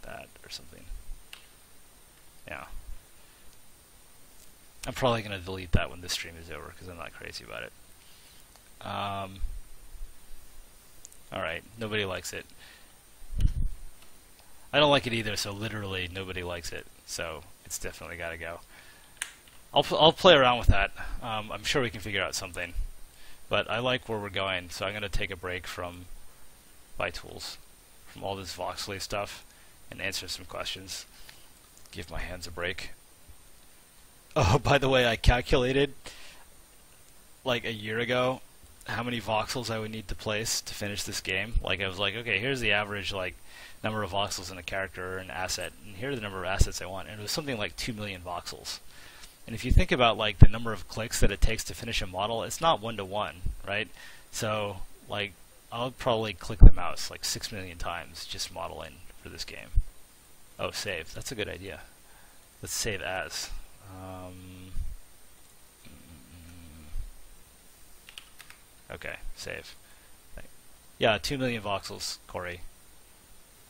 that or something. Yeah. I'm probably going to delete that when this stream is over because I'm not crazy about it. Alright, nobody likes it. I don't like it either, so literally nobody likes it. So it's definitely got to go. I'll play around with that. I'm sure we can figure out something. But I like where we're going, so I'm going to take a break from my tools, from all this voxely stuff, and answer some questions. Give my hands a break. Oh, by the way, I calculated like a year ago how many voxels I would need to place to finish this game. Like I was like, okay, here's the average like number of voxels in a character or an asset, and here are the number of assets I want, and it was something like 2 million voxels. And if you think about like the number of clicks that it takes to finish a model, it's not 1-to-1, right? So like I'll probably click the mouse like 6 million times just modeling for this game. Oh, save. That's a good idea. Let's save as. Okay, save. Yeah, 2 million voxels, Corey.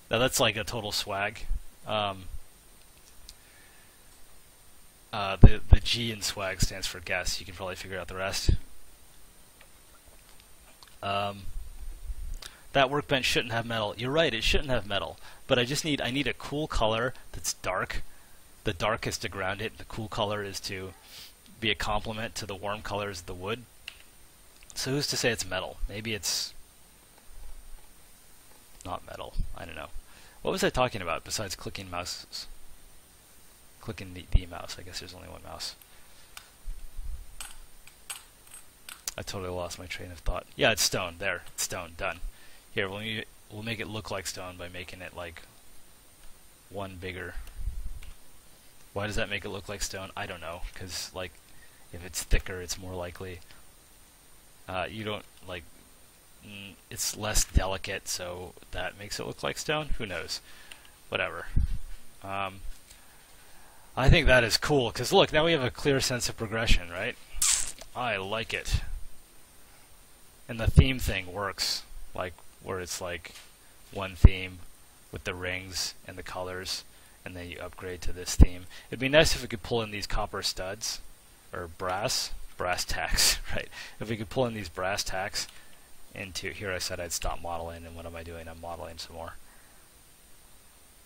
Now that's like a total swag. The G in swag stands for guess. You can probably figure out the rest. That workbench shouldn't have metal. You're right, it shouldn't have metal. But I need a cool color that's dark. The dark is to ground it. The cool color is to be a complement to the warm colors of the wood. So who's to say it's metal? Maybe it's not metal. I don't know. What was I talking about besides clicking mouses? Clicking the mouse. I guess there's only one mouse. I totally lost my train of thought. Yeah, it's stone. There. It's stone. Done. Here, we'll make it look like stone by making it like one bigger. Why does that make it look like stone? I don't know. Because like if it's thicker, it's more likely. You don't like it's less delicate, so that makes it look like stone. Who knows? Whatever. I think that is cool, because look, now we have a clear sense of progression, right? I like it. And the theme thing works, like where it's like one theme with the rings and the colors, and then you upgrade to this theme. It'd be nice if we could pull in these copper studs, or brass tacks, right? If we could pull in these brass tacks into here. I said I'd stop modeling, and what am I doing? I'm modeling some more.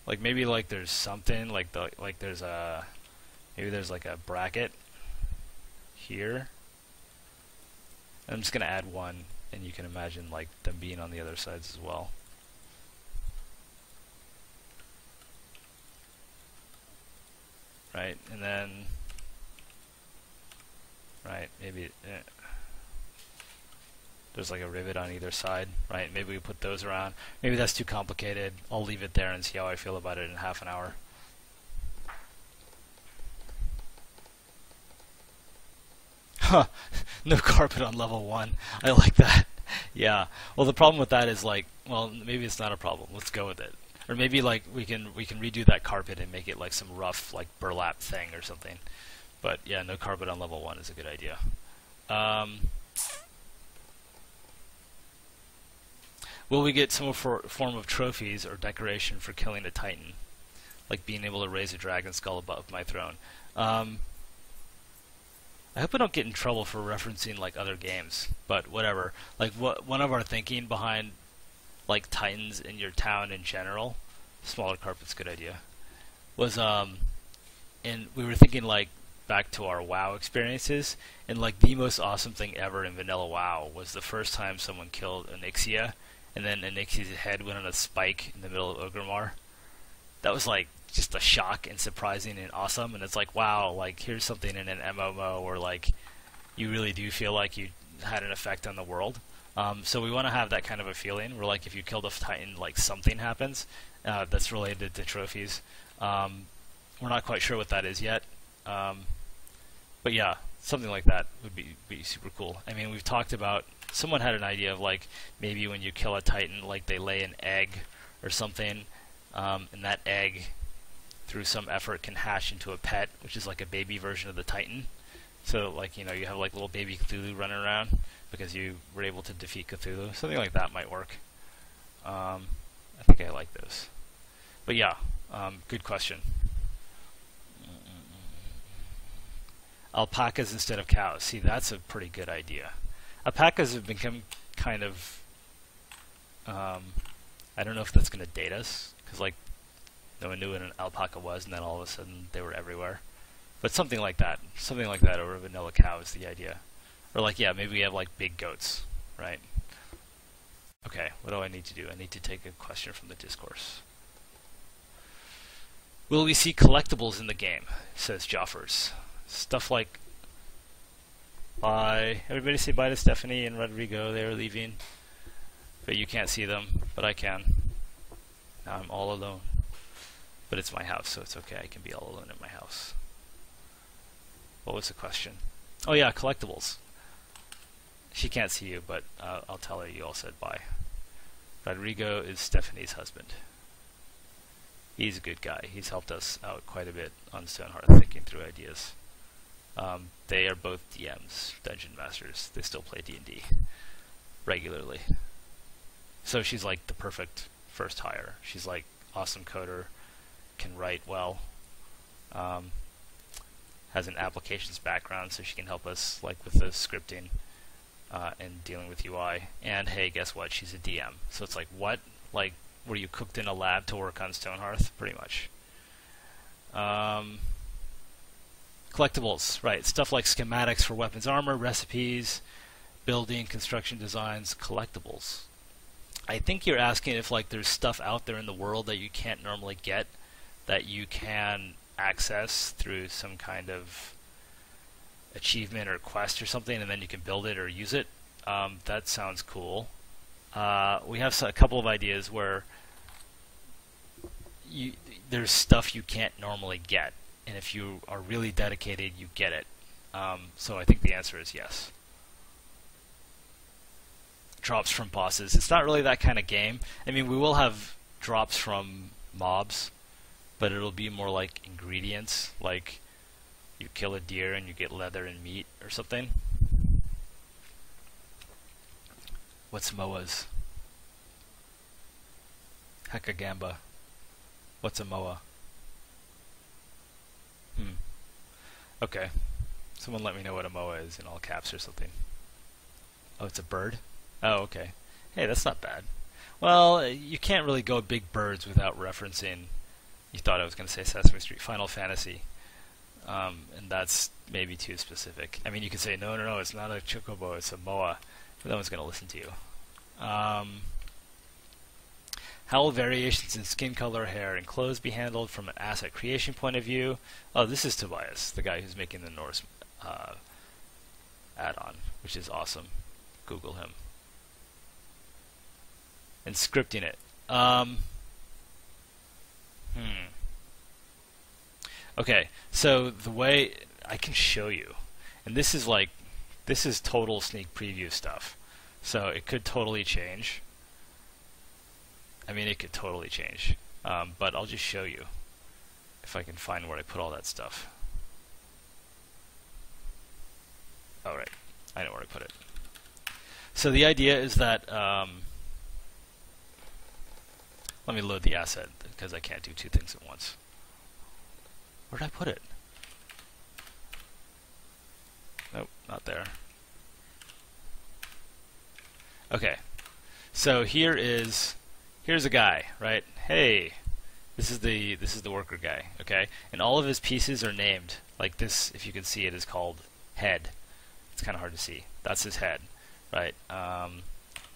Like maybe like there's something like there's a maybe there's like a bracket here. I'm just gonna add one, and you can imagine like them being on the other sides as well. Right, and then right, maybe there's like a rivet on either side, right? Maybe we put those around. Maybe that's too complicated. I'll leave it there and see how I feel about it in half an hour. Huh, no carpet on level 1. I like that. Yeah. Well, the problem with that is like, well, maybe it's not a problem. Let's go with it. Or maybe like we can redo that carpet and make it like some rough like burlap thing or something. But yeah, no carpet on level 1 is a good idea. Will we get some form of trophies or decoration for killing a titan, like being able to raise a dragon skull above my throne? I hope I don't get in trouble for referencing like other games, but whatever. Like one of our thinking behind like titans in your town in general, smaller carpet's a good idea, was and we were thinking like back to our WoW experiences, and like the most awesome thing ever in vanilla WoW was the first time someone killed Onyxia, and then Onyxia's head went on a spike in the middle of Orgrimmar. That was like just a shock and surprising and awesome, and it's like, wow, like here's something in an MMO where like you really do feel like you had an effect on the world. So we want to have that kind of a feeling where like if you killed a titan, like something happens that's related to trophies. We're not quite sure what that is yet, but yeah, something like that would be super cool. I mean, we've talked about, someone had an idea of like maybe when you kill a titan, like they lay an egg or something, and that egg through some effort can hatch into a pet, which is like a baby version of the titan. So like, you know, you have like little baby Cthulhu running around because you were able to defeat Cthulhu. Something like that might work. I think I like those. But yeah, good question. Alpacas instead of cows. See, that's a pretty good idea. Alpacas have become kind of, I don't know if that's going to date us, because like no one knew what an alpaca was, and then all of a sudden they were everywhere. But something like that, or a vanilla cow is the idea. Or like, yeah, maybe we have like big goats, right? Okay, what do I need to do? I need to take a question from the discourse. Will we see collectibles in the game? Says Joffers. Stuff like, bye. Everybody say bye to Stephanie and Rodrigo. They're leaving. But you can't see them, but I can. Now I'm all alone. But it's my house, so it's okay. I can be all alone in my house. What was the question? Oh yeah, collectibles. She can't see you, but I'll tell her you all said bye. Rodrigo is Stephanie's husband. He's a good guy. He's helped us out quite a bit on Stonehearth, thinking through ideas. They are both DMs, Dungeon Masters. They still play D&D regularly. So she's like the perfect first hire. She's like awesome coder, can write well, has an applications background, so she can help us like with the scripting and dealing with UI. And hey, guess what? She's a DM. So it's like, what? Like, were you cooked in a lab to work on Stonehearth? Pretty much. Collectibles, right? Stuff like schematics for weapons, armor, recipes, building, construction designs, collectibles. I think you're asking if like there's stuff out there in the world that you can't normally get that you can access through some kind of achievement or quest or something, and then you can build it or use it. That sounds cool. We have a couple of ideas where there's stuff you can't normally get, and if you are really dedicated, you get it. So I think the answer is yes. drops from bosses. It's not really that kind of game. I mean, we will have drops from mobs, but it'll be more like ingredients, like you kill a deer and you get leather and meat or something. What's MOAs? Hekagamba. What's a MOA? Okay. Someone let me know what a MOA is in all caps or something. Oh, it's a bird? Oh, okay. Hey, that's not bad. Well, you can't really go big birds without referencing, you thought I was going to say Sesame Street, Final Fantasy. And that's maybe too specific. I mean, you could say, no, it's not a chocobo, it's a MOA. But no one's going to listen to you. How will variations in skin color, hair, and clothes be handled from an asset creation point of view? Oh, this is Tobias, the guy who's making the Norse add-on, which is awesome. Google him. And scripting it. Okay, so the way I can show you, and this is total sneak preview stuff, so it could totally change. I mean, it could totally change, but I'll just show you if I can find where I put all that stuff. Oh, right, I know where I put it. So the idea is that, let me load the asset, because I can't do two things at once. Where did I put it? Nope, not there. Okay, so here's a guy, right? Hey, this is the worker guy, okay? And all of his pieces are named. Like this, if you can see it, is called head. It's kind of hard to see. That's his head, right?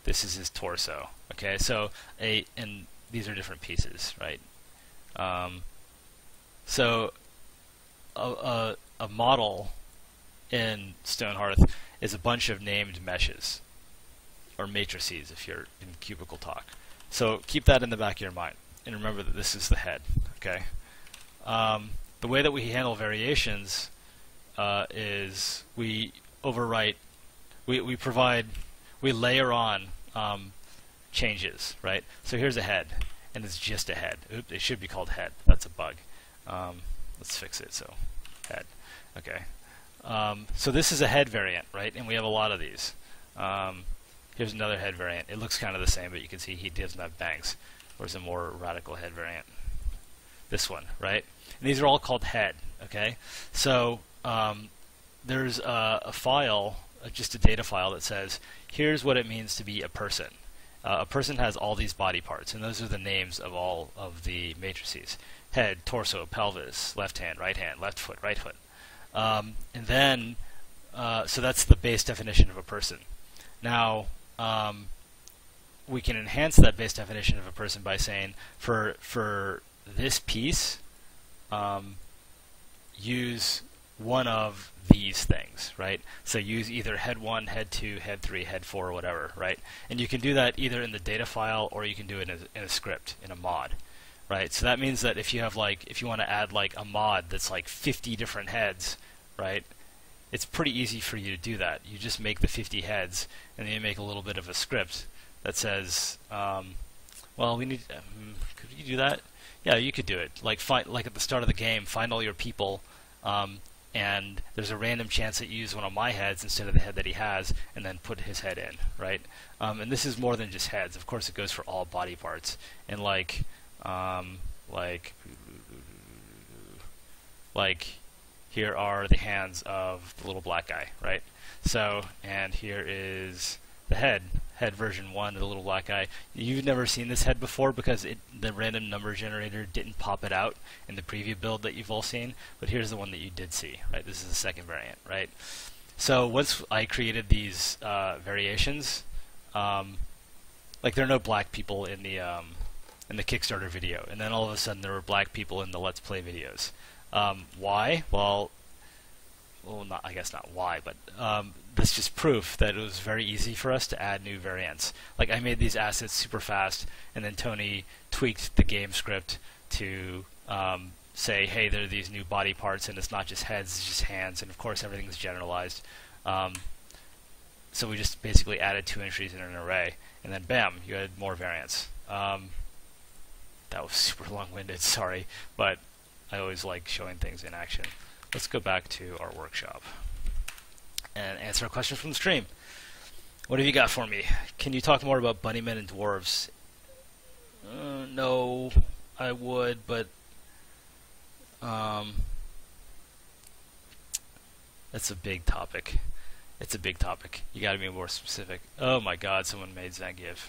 This is his torso, okay? So and these are different pieces, right? So a model in Stonehearth is a bunch of named meshes, or matrices if you're in cubicle talk. So keep that in the back of your mind, and remember that this is the head, okay? The way that we handle variations is we overwrite, we layer on changes, right? So here's a head, and it's just a head. Oops, it should be called head. That's a bug. Let's fix it. So head. Okay. So this is a head variant, right? And we have a lot of these. Here's another head variant. It looks kind of the same, but you can see he doesn't have bangs. Where's a more radical head variant? This one, right? And these are all called head, okay? So there's a file, just a data file that says, here's what it means to be a person. A person has all these body parts, and those are the names of all of the matrices. Head, torso, pelvis, left hand, left foot, right foot. And then, so that's the base definition of a person. Now, we can enhance that base definition of a person by saying, for this piece, use one of these things, right? So use either head 1, head 2, head 3, head 4, or whatever, right? And you can do that either in the data file or you can do it in a script, in a mod, right? So that means that if you have if you want to add a mod that's 50 different heads, right? It's pretty easy for you to do that. You just make the 50 heads, and then you make a little bit of a script that says, well, we need. Could you do that? Yeah, you could do it. Like at the start of the game, find all your people, and there's a random chance that you use one of my heads instead of the head that he has, and then put his head in, right? And this is more than just heads. Of course, it goes for all body parts, and here are the hands of the little black guy, right? So, and here is the head version 1 of the little black guy. You've never seen this head before because the random number generator didn't pop it out in the preview build that you've all seen, but here's the one that you did see, right? This is the second variant, right? So once I created these variations, there are no black people in the Kickstarter video, and then all of a sudden there were black people in the Let's Play videos. Why? Well, I guess not why, but that's just proof that it was very easy for us to add new variants. I made these assets super fast, and then Tony tweaked the game script to say, hey, there are these new body parts, and it's not just heads, it's just hands, and of course everything's generalized. So we just basically added 2 entries in an array, and then bam, you had more variants. That was super long-winded, sorry, but I always like showing things in action. Let's go back to our workshop and answer a question from the stream. What have you got for me? Can you talk more about bunnymen and dwarves? No, I would, but that's a big topic. It's a big topic. You got to be more specific. Oh my God! Someone made Zangief.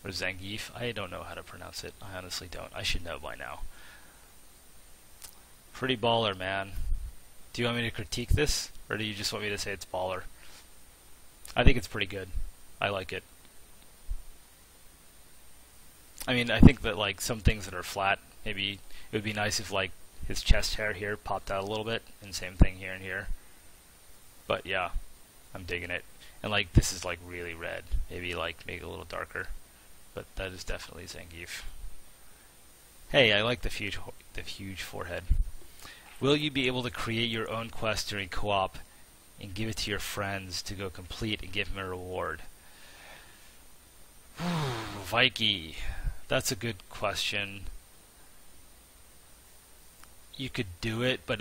Or Zangief? I don't know how to pronounce it. I honestly don't. I should know by now. Pretty baller, man. Do you want me to critique this, or do you just want me to say it's baller? I think it's pretty good. I like it. I mean, I think that like some things that are flat, maybe it would be nice if like his chest hair here popped out a little bit, and same thing here and here. But yeah, I'm digging it. And like this is like really red. Maybe like make it a little darker. But that is definitely Zangief. Hey, I like the huge forehead. Will you be able to create your own quest during co-op and give it to your friends to go complete and give them a reward? Vikey, that's a good question. You could do it, but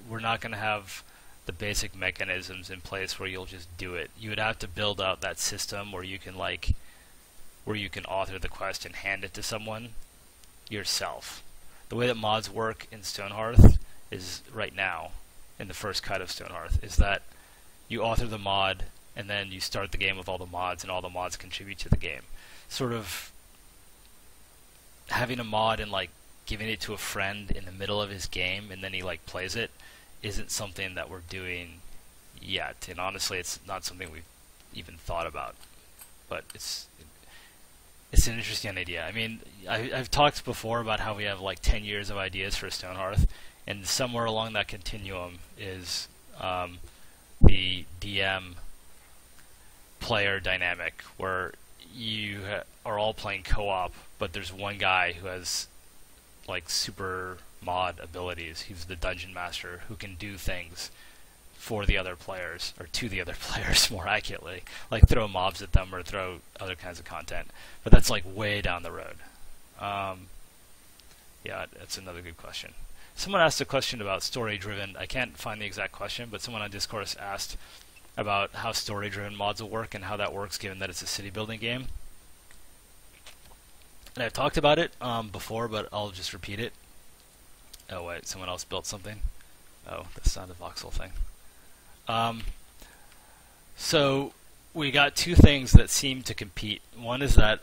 we're not going to have the basic mechanisms in place where you'll just do it. You would have to build out that system where you can author the quest and hand it to someone yourself. The way that mods work in Stonehearth is right now, in the first cut of Stonehearth, is that you author the mod and then you start the game with all the mods and all the mods contribute to the game. Sort of having a mod and like giving it to a friend in the middle of his game and then he like plays it isn't something that we're doing yet. And honestly, it's not something we've even thought about. But it's an interesting idea. I mean, I've talked before about how we have like 10 years of ideas for Stonehearth, and somewhere along that continuum is the DM player dynamic, where you are all playing co-op, but there's one guy who has like super mod abilities. He's the dungeon master who can do things for the other players, or to the other players more accurately, like throw mobs at them or throw other kinds of content. But that's like way down the road. Yeah, that's another good question. Someone asked a question about story-driven. I can't find the exact question, but someone on Discourse asked about how story-driven mods will work and how that works given that it's a city-building game. And I've talked about it before, but I'll just repeat it. Oh wait, someone else built something? Oh, that's not a voxel thing. So we got two things that seem to compete. One is that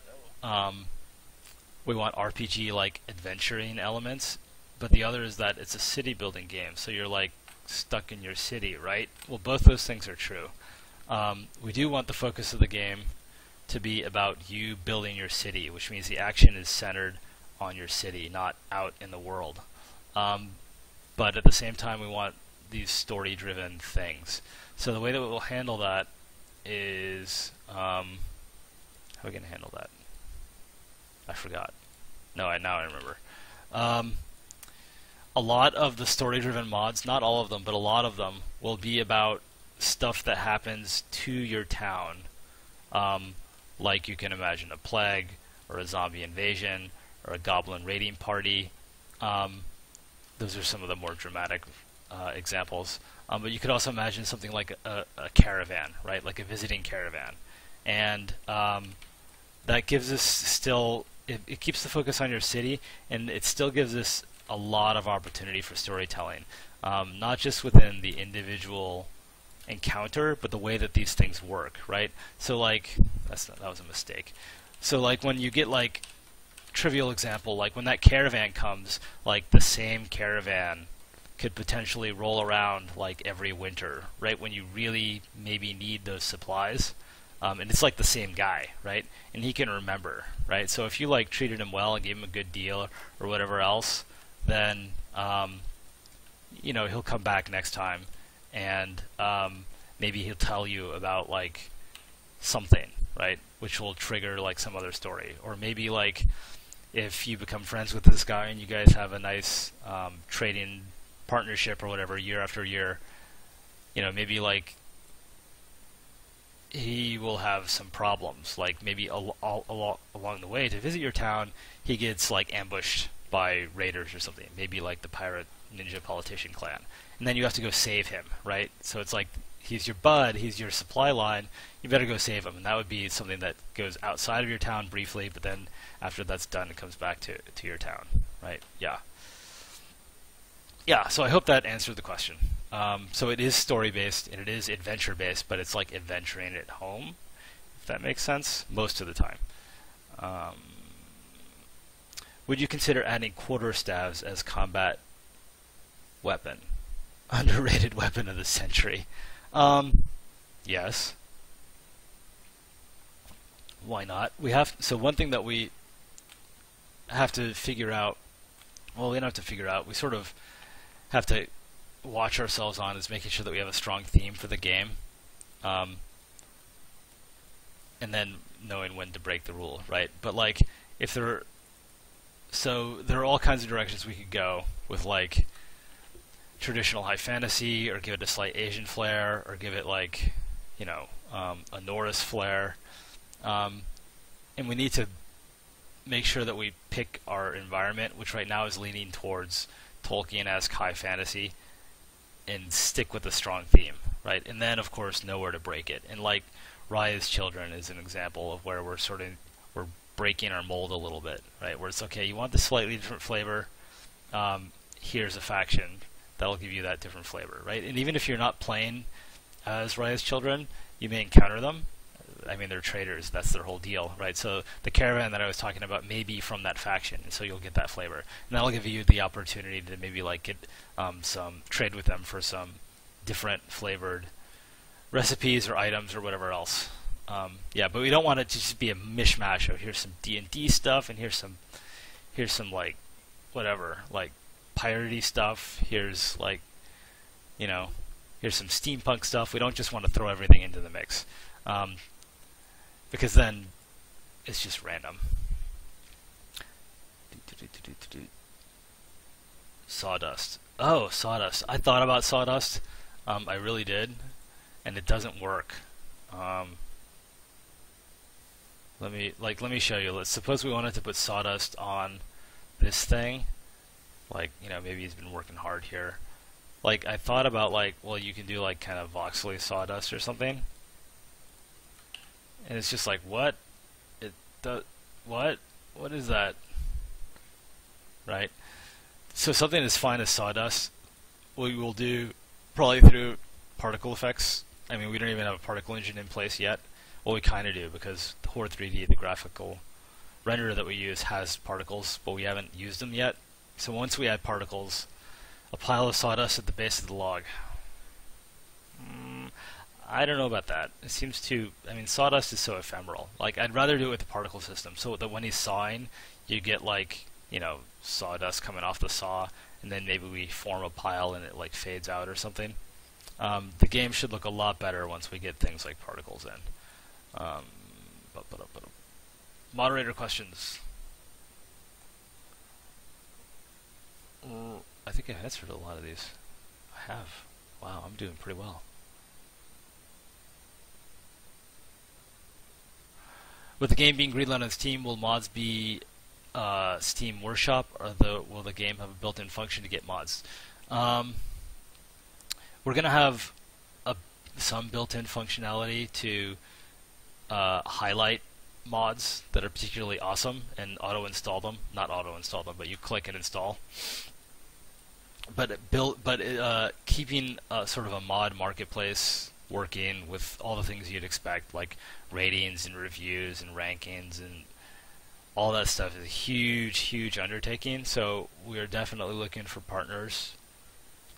we want RPG-like adventuring elements, but the other is that it's a city-building game, so you're like stuck in your city, right? Well, both those things are true. We do want the focus of the game to be about you building your city, which means the action is centered on your city, not out in the world. But at the same time, we want these story-driven things. So the way that we'll handle that is... how are we going to handle that? I forgot. Now I remember. A lot of the story-driven mods, not all of them, but a lot of them, will be about stuff that happens to your town. Like you can imagine a plague, or a zombie invasion, or a goblin raiding party. Those are some of the more dramatic examples. But you could also imagine something like a caravan, right? Like a visiting caravan. And that gives us still... It keeps the focus on your city, and it still gives us a lot of opportunity for storytelling. Not just within the individual encounter, but the way that these things work, right? So like... that was a mistake. So like when you get like... trivial example, like when that caravan comes, like the same caravan could potentially roll around like every winter, right? When you really maybe need those supplies. And it's like the same guy, right? And he can remember, right? So if you like treated him well and gave him a good deal or whatever else, then you know, he'll come back next time, and maybe he'll tell you about like something, right? Which will trigger like some other story. Or maybe like if you become friends with this guy and you guys have a nice trading partnership or whatever year after year, you know, maybe like he will have some problems. Like maybe along the way to visit your town, he gets like ambushed by raiders or something. Maybe like the pirate ninja politician clan, and then you have to go save him, right? So it's like he's your bud, he's your supply line. You better go save him, and that would be something that goes outside of your town briefly, but then after that's done, it comes back to your town, right? Yeah. Yeah, so I hope that answered the question. So it is story-based, and it is adventure-based, but it's like adventuring at home, if that makes sense, most of the time. Would you consider adding quarterstaves as combat weapon? Underrated weapon of the century. Yes. Why not? So one thing that we have to figure out, well, we don't have to figure out, we sort of have to watch ourselves on is making sure that we have a strong theme for the game, and then knowing when to break the rule, right? But like, there are all kinds of directions we could go with like traditional high fantasy, or give it a slight Asian flair, or give it like, a Norse flair, and we need to make sure that we pick our environment, which right now is leaning towards Tolkien-esque high fantasy, and stick with a strong theme, right? And then, of course, know where to break it. And like Raya's Children is an example of where we're breaking our mold a little bit, right? Where it's okay, you want the slightly different flavor. Here's a faction that'll give you that different flavor, right? And even if you're not playing as Raya's Children, you may encounter them. I mean, they're traders. That's their whole deal, right? So the caravan that I was talking about may be from that faction, and so you'll get that flavor. And that'll give you the opportunity to maybe like get some trade with them for some different flavored recipes or items or whatever else. Yeah, but we don't want it to just be a mishmash of here's some D&D stuff, and here's some like whatever, like piratey stuff. Here's like, here's some steampunk stuff. We don't just want to throw everything into the mix. Because then it's just random. Sawdust. Oh, sawdust. I thought about sawdust. I really did, and it doesn't work. Let me show you. Let's suppose we wanted to put sawdust on this thing. Like, maybe he's been working hard here. Like, I thought about well, you can do like kind of voxely sawdust or something. And it's just like, what? What is that? Right? So something as fine as sawdust, we will do probably through particle effects. I mean, we don't even have a particle engine in place yet. Well, we kind of do, because the Horde 3D, the graphical renderer that we use, has particles, but we haven't used them yet. So once we add particles, a pile of sawdust at the base of the log. I don't know about that. It seems too... I mean, sawdust is so ephemeral. Like, I'd rather do it with the particle system, so that when he's sawing, you get, like, sawdust coming off the saw, and then maybe we form a pile and it, like, fades out or something. The game should look a lot better once we get things like particles in. Moderator questions. I think I've answered a lot of these. I have. Wow, I'm doing pretty well. With the game being greenlit on Steam, will mods be Steam Workshop, or will the game have a built-in function to get mods? We're going to have some built-in functionality to highlight mods that are particularly awesome and auto-install them. Not auto-install them, but you click and install. But keeping sort of a mod marketplace working with all the things you'd expect, like ratings and reviews and rankings and all that stuff, is a huge undertaking. So we are definitely looking for partners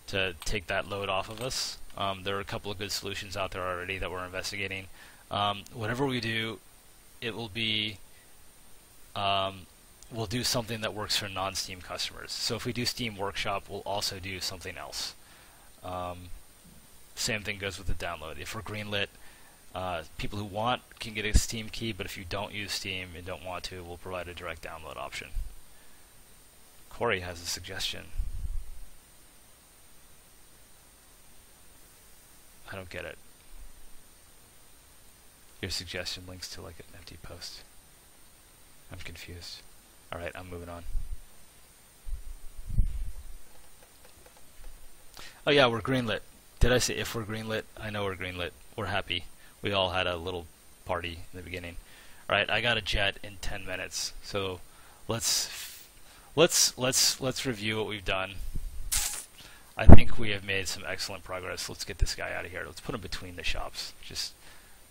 to take that load off of us. There are a couple of good solutions out there already that we're investigating. Whatever we do, it will be we'll do something that works for non-Steam customers. So if we do Steam Workshop, we'll also do something else. Same thing goes with the download. If we're greenlit, people who want can get a Steam key, but if you don't use Steam and don't want to, we'll provide a direct download option. Corey has a suggestion. I don't get it. Your suggestion links to like an empty post. I'm confused. Alright, I'm moving on. Oh yeah, we're greenlit. Did I say if we're greenlit? I know we're greenlit. We're happy. We all had a little party in the beginning. Alright, I got a jet in 10 minutes. So let's review what we've done. I think we have made some excellent progress. Let's get this guy out of here. Let's put him between the shops. Just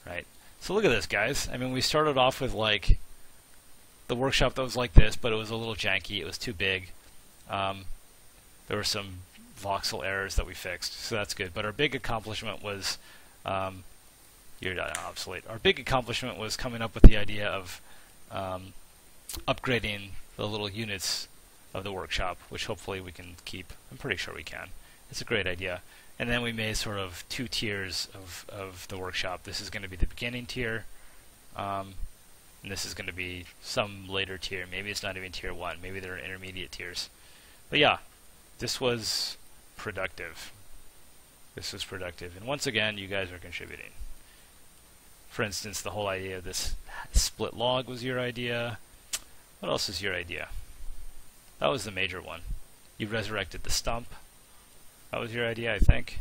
right. So look at this, guys. I mean, we started off with like the workshop that was like this, but it was a little janky. It was too big. There were some voxel errors that we fixed, so that's good. But our big accomplishment was you're obsolete. Our big accomplishment was coming up with the idea of upgrading the little units of the workshop, which hopefully we can keep. I'm pretty sure we can. It's a great idea. And then we made sort of 2 tiers of the workshop. This is going to be the beginning tier, and this is going to be some later tier. Maybe it's not even tier 1. Maybe they're intermediate tiers. But yeah, this was productive. This was productive. And once again, you guys are contributing. For instance, the whole idea of this split log was your idea. What else is your idea? That was the major one. You resurrected the stump. That was your idea, I think.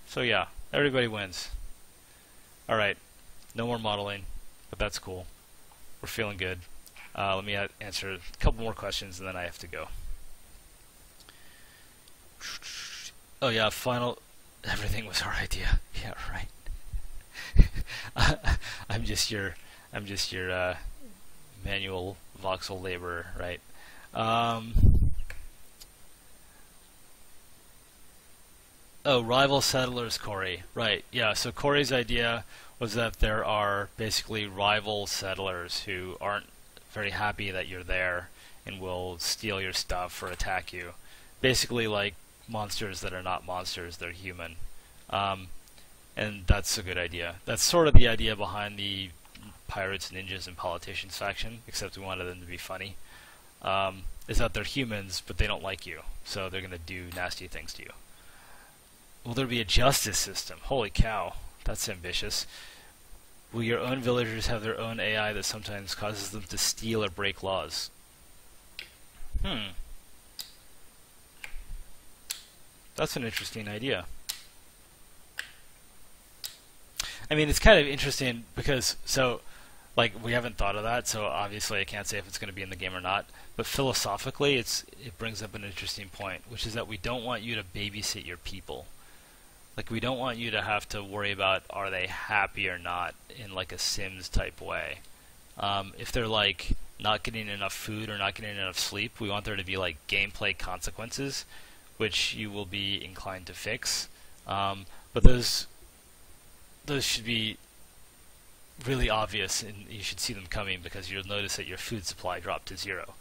So yeah, everybody wins. Alright, no more modeling, but that's cool. We're feeling good. Let me answer a couple more questions and then I have to go. Oh yeah, everything was our idea. Yeah, right. I'm just your manual voxel laborer, right? Oh, rival settlers, Corey. Right, yeah, so Corey's idea was that there are basically rival settlers who aren't very happy that you're there and will steal your stuff or attack you. Basically like monsters that are not monsters, they're human. And that's a good idea. That's sort of the idea behind the Pirates, Ninjas, and Politicians faction, except we wanted them to be funny. Is that they're humans, but they don't like you, so they're going to do nasty things to you. Will there be a justice system? Holy cow, that's ambitious. Will your own villagers have their own AI that sometimes causes them to steal or break laws? That's an interesting idea. I mean, it's kind of interesting because, like, we haven't thought of that, so obviously I can't say if it's going to be in the game or not. But philosophically, it brings up an interesting point, which is that we don't want you to babysit your people. Like, we don't want you to have to worry about are they happy or not in like a Sims type way. If they're like not getting enough food or not getting enough sleep, we want there to be like gameplay consequences, which you will be inclined to fix. But those should be really obvious, and you should see them coming because you'll notice that your food supply dropped to 0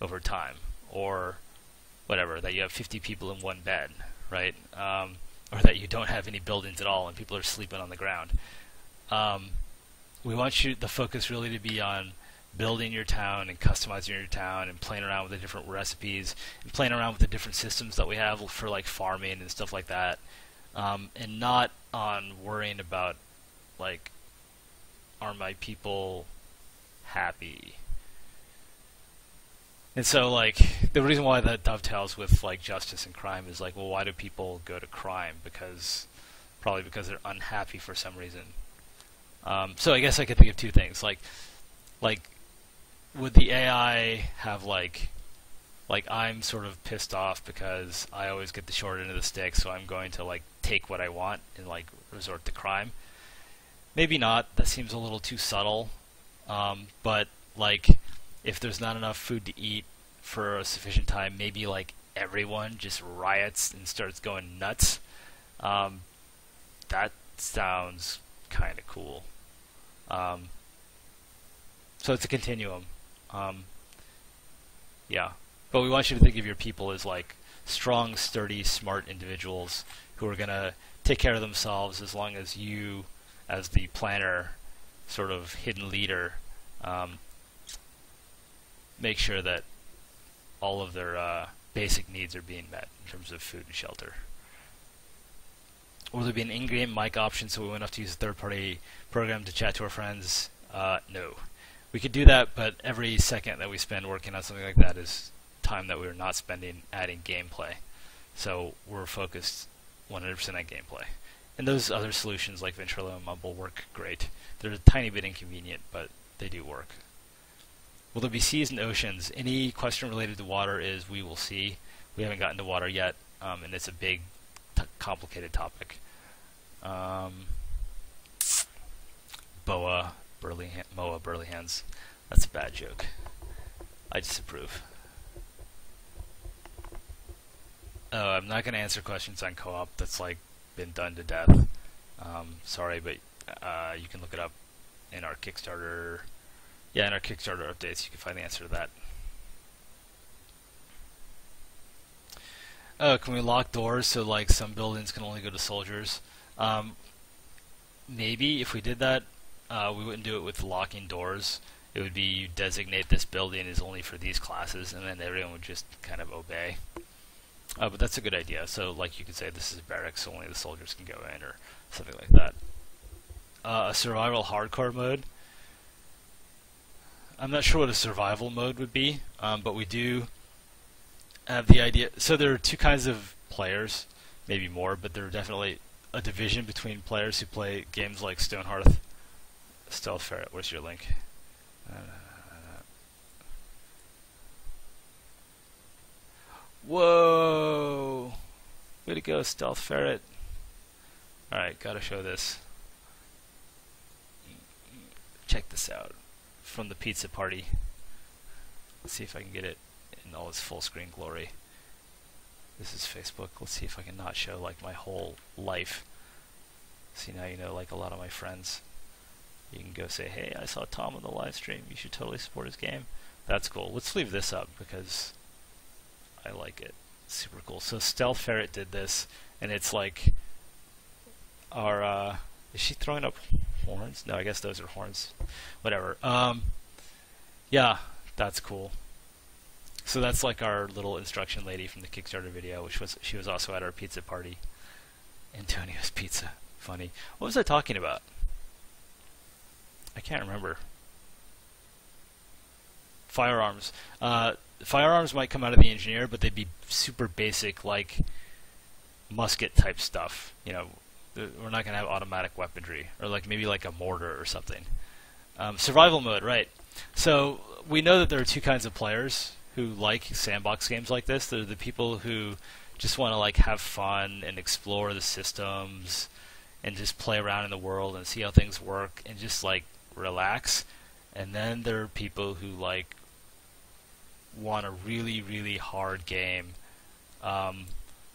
over time, or whatever, that you have 50 people in one bed, right? Or that you don't have any buildings at all and people are sleeping on the ground. We want the focus really to be on building your town and customizing your town and playing around with the different recipes and playing around with the different systems that we have for like farming and stuff like that, and not on worrying about like, are my people happy? And so like the reason why that dovetails with like justice and crime is like, well, why do people go to crime? Probably because they're unhappy for some reason. So I guess I could think of 2 things. Like would the AI have like I'm sort of pissed off because I always get the short end of the stick, so I'm going to like take what I want and like resort to crime? Maybe not. That seems a little too subtle. But like, if there's not enough food to eat for a sufficient time, maybe like everyone just riots and starts going nuts. That sounds kind of cool. So it's a continuum. Yeah. But we want you to think of your people as like strong, sturdy, smart individuals who are going to take care of themselves as long as you, as the planner, sort of hidden leader, make sure that all of their basic needs are being met in terms of food and shelter. Will there be an in-game mic option so we won't have to use a third-party program to chat to our friends? No. We could do that, but every second that we spend working on something like that is time that we're not spending adding gameplay. So we're focused 100% on gameplay. And those other solutions like Ventrilo and Mumble work great. They're a tiny bit inconvenient, but they do work. Will there be seas and oceans? Any question related to water is we will see. We haven't gotten to water yet, and it's a big, complicated topic. Moa Burleyhands. That's a bad joke. I disapprove. Oh, I'm not going to answer questions on co-op. That's like been done to death. Sorry, but you can look it up in our Kickstarter. Yeah, in our Kickstarter updates, you can find the answer to that. Oh, can we lock doors so like some buildings can only go to soldiers? Maybe if we did that, we wouldn't do it with locking doors. It would be you designate this building is only for these classes, and then everyone would just kind of obey. But that's a good idea. So, like, you could say this is barracks, so only the soldiers can go in, or something like that. A survival hardcore mode. I'm not sure what a survival mode would be, but we do have the idea. So there are two kinds of players, maybe more, but there are definitely a division between players who play games like Stonehearth. Stealth Ferret, where's your link? Whoa! Way to go, Stealth Ferret. Alright, gotta show this. Check this out. From the pizza party. Let's see if I can get it in all its full screen glory. This is Facebook. Let's see if I can not show like my whole life. See, now you know like a lot of my friends. You can go say, hey, I saw Tom on the live stream. You should totally support his game. That's cool. Let's leave this up because I like it. Super cool. So Stealth Ferret did this, and it's like our is she throwing up horns? No, I guess those are horns. Whatever. Yeah, that's cool. So that's like our little instruction lady from the Kickstarter video, she was also at our pizza party. Antonio's Pizza. Funny. What was I talking about? I can't remember. Firearms. Firearms might come out of the engineer, but they'd be super basic, like musket type stuff. You know, we're not going to have automatic weaponry, or like maybe like a mortar or something. Survival mode, right? So we know that there are two kinds of players who like sandbox games like this. They're the people who just want to like have fun and explore the systems and just play around in the world and see how things work and just like relax. And then there are people who like want a really, really hard game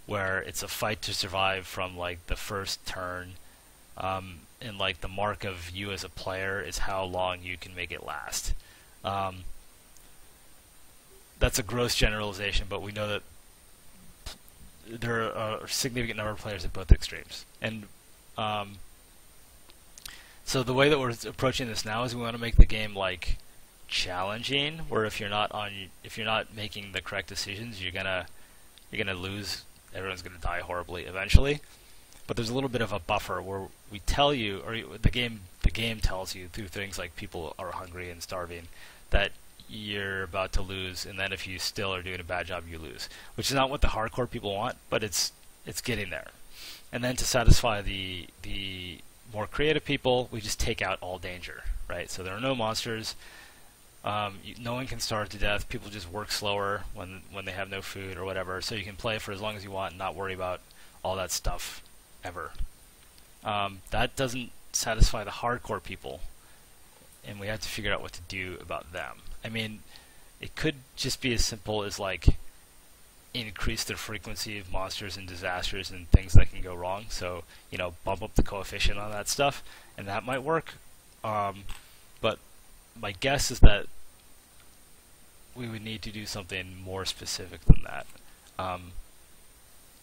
where it's a fight to survive from like the first turn, and like the mark of you as a player is how long you can make it last. That's a gross generalization, but we know that there are a significant number of players at both extremes. And so the way that we're approaching this now is we want to make the game like challenging, where if you're not making the correct decisions, you're gonna lose. Everyone's gonna die horribly eventually. But there's a little bit of a buffer where we tell you, or the game tells you through things like people are hungry and starving, that you're about to lose, and then if you still are doing a bad job, you lose. Which is not what the hardcore people want, but it's getting there. And then to satisfy the more creative people, we just take out all danger, right? So there are no monsters. No one can starve to death. People just work slower when they have no food or whatever. So you can play for as long as you want and not worry about all that stuff ever. That doesn't satisfy the hardcore people, and we have to figure out what to do about them. I mean, it could just be as simple as like increase the frequency of monsters and disasters and things that can go wrong. So, you know, bump up the coefficient on that stuff, and that might work. But my guess is that we would need to do something more specific than that.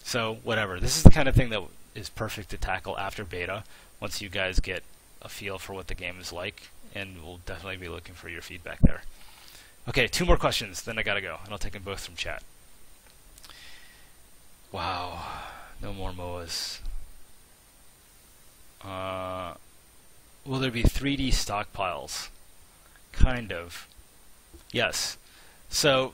So whatever. This is the kind of thing that is perfect to tackle after beta, once you guys get a feel for what the game is like, and we'll definitely be looking for your feedback there. Okay, 2 more questions, then I gotta go, and I'll take them both from chat. Wow, no more MOAs. Will there be 3D stockpiles? Kind of. Yes. So,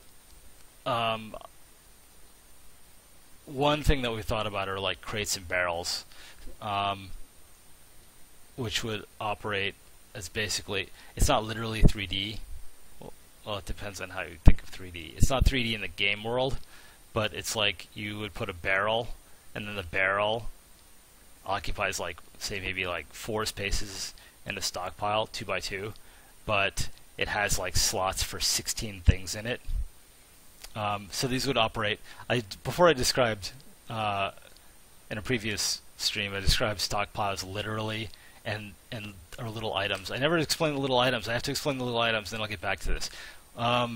one thing that we thought about are like crates and barrels, which would operate as basically, it's not literally 3D. Well, it depends on how you think of 3D. It's not 3D in the game world, but it's like you would put a barrel, and then the barrel occupies like, say, maybe like 4 spaces in a stockpile, 2 by 2, but it has like slots for 16 things in it. So these would operate. Before I described in a previous stream, I described stockpiles literally and or little items. I never explained the little items. I have to explain the little items, then I'll get back to this. Let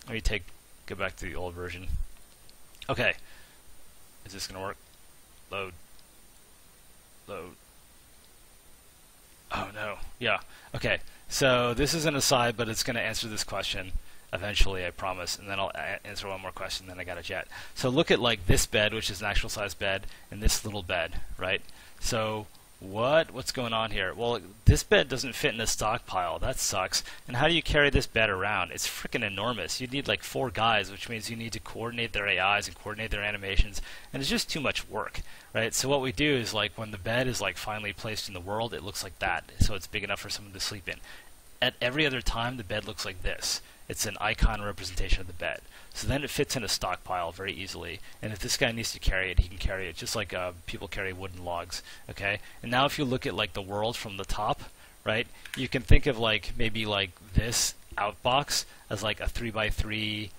me go back to the old version. Okay, is this gonna work? Load. Oh no. Yeah. Okay. So this is an aside, but it's going to answer this question eventually, I promise. And then I'll answer one more question, then I got a jet. So look at like this bed, which is an actual size bed, and this little bed, right? So what's going on here? Well, this bed doesn't fit in a stockpile. That sucks. And how do you carry this bed around? It's freaking enormous. You need like 4 guys, which means you need to coordinate their AIs and coordinate their animations, and it's just too much work, right? So what we do is like when the bed is like finally placed in the world, it looks like that, so it's big enough for someone to sleep in. At every other time, the bed looks like this. It's an icon representation of the bed. So then it fits in a stockpile very easily. And if this guy needs to carry it, he can carry it, just like people carry wooden logs. Okay. And now if you look at like the world from the top, right? You can think of like maybe like this outbox as like a 3x3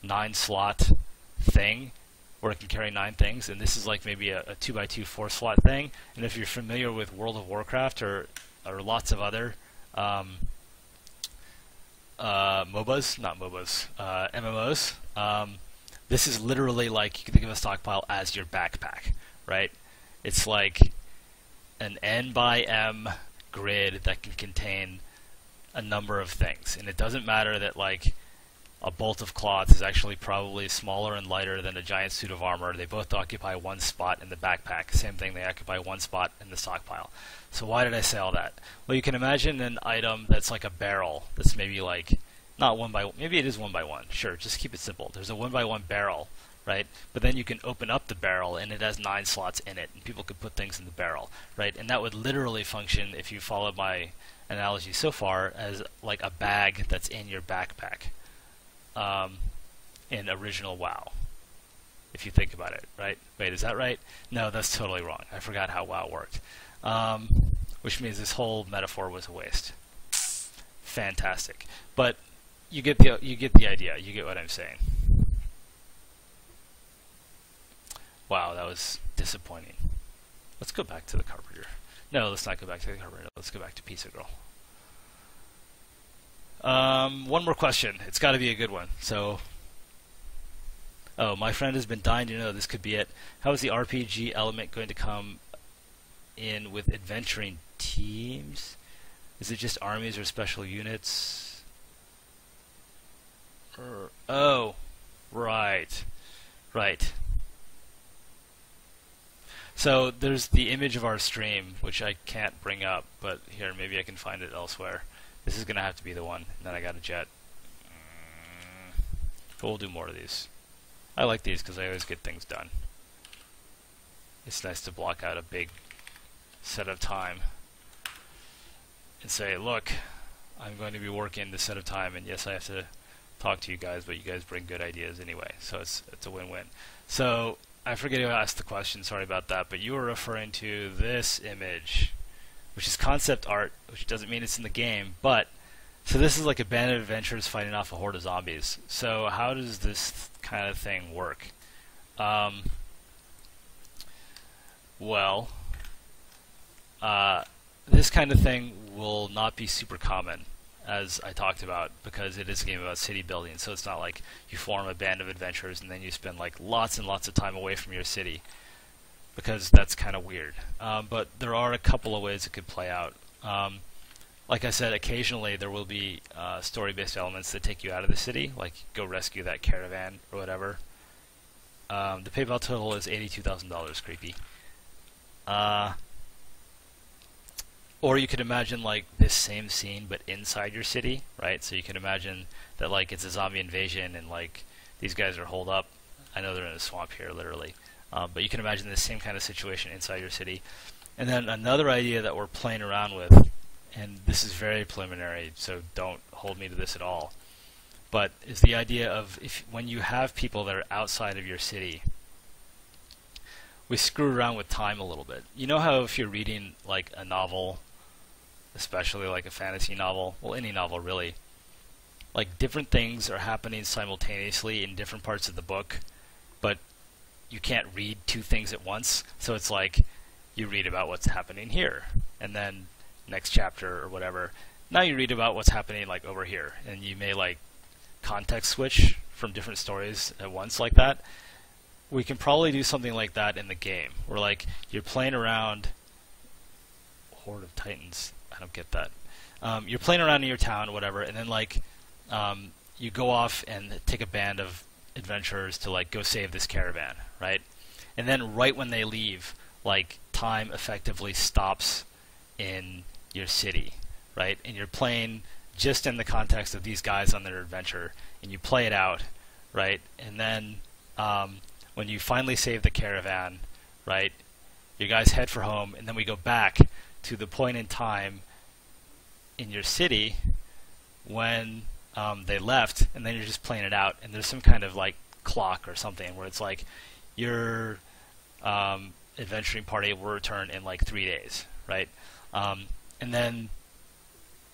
9-slot thing, where it can carry 9 things. And this is like maybe a 2x2 4-slot thing. And if you're familiar with World of Warcraft or lots of other MMOs. This is literally like, you can think of a stockpile as your backpack, right? It's like an N by M grid that can contain a number of things, and it doesn't matter that like a bolt of cloth is actually probably smaller and lighter than a giant suit of armor. They both occupy 1 spot in the backpack. Same thing, they occupy 1 spot in the stockpile. So why did I say all that? Well, you can imagine an item that's like a barrel that's maybe like, not 1 by, maybe it is 1 by 1. Sure, just keep it simple. There's a 1 by 1 barrel, right? But then you can open up the barrel and it has 9 slots in it, and people could put things in the barrel, right? And that would literally function, if you follow my analogy so far, as like a bag that's in your backpack. In original WoW, if you think about it, right? Wait, is that right? No, that's totally wrong. I forgot how WoW worked, which means this whole metaphor was a waste. Fantastic, but you get the idea. You get what I'm saying. Wow, that was disappointing. Let's go back to the Carpenter. No, let's not go back to the Carpenter. Let's go back to Pizza Girl. One more question. It's got to be a good one. So, my friend has been dying to know. This could be it. How is the RPG element going to come in with adventuring teams? Is it just armies or special units? Oh, right. So there's the image of our stream, which I can't bring up, but here, maybe I can find it elsewhere. This is going to have to be the one. And then I got a jet. But we'll do more of these. I like these because I always get things done. It's nice to block out a big set of time and say, look, I'm going to be working this set of time, and yes, I have to talk to you guys, but you guys bring good ideas anyway, so it's a win-win. So I forget who asked the question, sorry about that, but you were referring to this image, which is concept art, which doesn't mean it's in the game, but so this is like a band of adventurers fighting off a horde of zombies. So how does this kind of thing work? Well, this kind of thing will not be super common, as I talked about, because it is a game about city building, so it's not like you form a band of adventurers and then you spend like lots and lots of time away from your city, because that's kind of weird. But there are a couple of ways it could play out. Like I said, occasionally there will be story-based elements that take you out of the city, like go rescue that caravan or whatever. The PayPal total is $82,000. Creepy. Or you could imagine like this same scene but inside your city, right? So you can imagine that like it's a zombie invasion and like these guys are holed up. I know they're in a swamp here, literally. But you can imagine the same kind of situation inside your city. And then another idea that we're playing around with, and this is very preliminary, so don't hold me to this at all, but is the idea of when you have people that are outside of your city, we screw around with time a little bit. You know how if you're reading like a novel, especially like a fantasy novel, well, any novel really, like different things are happening simultaneously in different parts of the book, but you can't read two things at once. So it's like you read about what's happening here, and then next chapter or whatever, now you read about what's happening like over here, and you may like context switch from different stories at once like that. We can probably do something like that in the game, where like you're playing around Horde of Titans. I don't get that. You're playing around in your town or whatever, and then like you go off and take a band of adventurers to like go save this caravan, right? And then right when they leave, like time effectively stops in your city, right? And you're playing just in the context of these guys on their adventure, and you play it out, right? And then when you finally save the caravan, right, you guys head for home, and then we go back to the point in time in your city when they left, and then you're just playing it out, and there's some kind of like clock or something where it's like your adventuring party will return in like 3 days, right? And then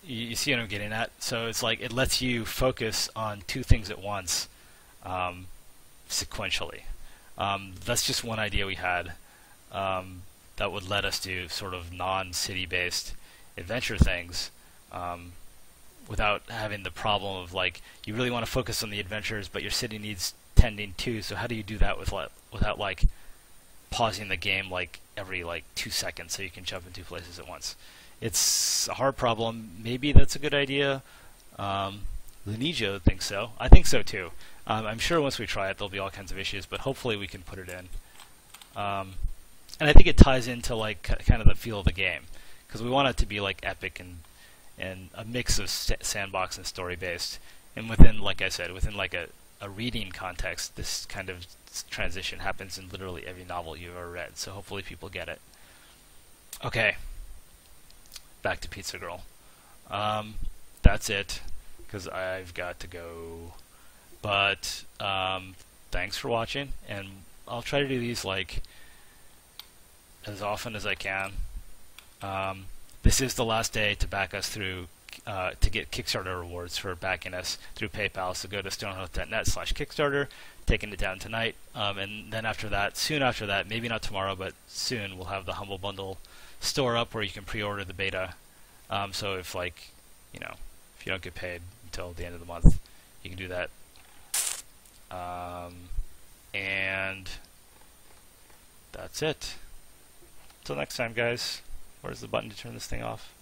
you see what I'm getting at? So it's like it lets you focus on two things at once sequentially. That's just one idea we had that would let us do sort of non-city based adventure things without having the problem of like you really want to focus on the adventures but your city needs tending too, so how do you do that without like pausing the game like every like 2 seconds so you can jump in two places at once? It's a hard problem. Maybe that's a good idea. Lunijo thinks so. I think so too. I'm sure once we try it there'll be all kinds of issues, but hopefully we can put it in. And I think it ties into like kind of the feel of the game, because we want it to be like epic and a mix of sandbox and story based. And within, like I said, within like a reading context, this kind of transition happens in literally every novel you've ever read. So hopefully people get it. Okay, back to Pizza Girl. That's it, because I've got to go. But thanks for watching, and I'll try to do these like as often as I can. This is the last day to back us through to get Kickstarter rewards for backing us through PayPal. So go to stonehearth.net/Kickstarter, taking it down tonight, and then after that, soon after that, maybe not tomorrow, but soon, we'll have the Humble Bundle store up where you can pre-order the beta. So if like if you don't get paid until the end of the month, you can do that. And that's it. Until next time, guys. Where's the button to turn this thing off?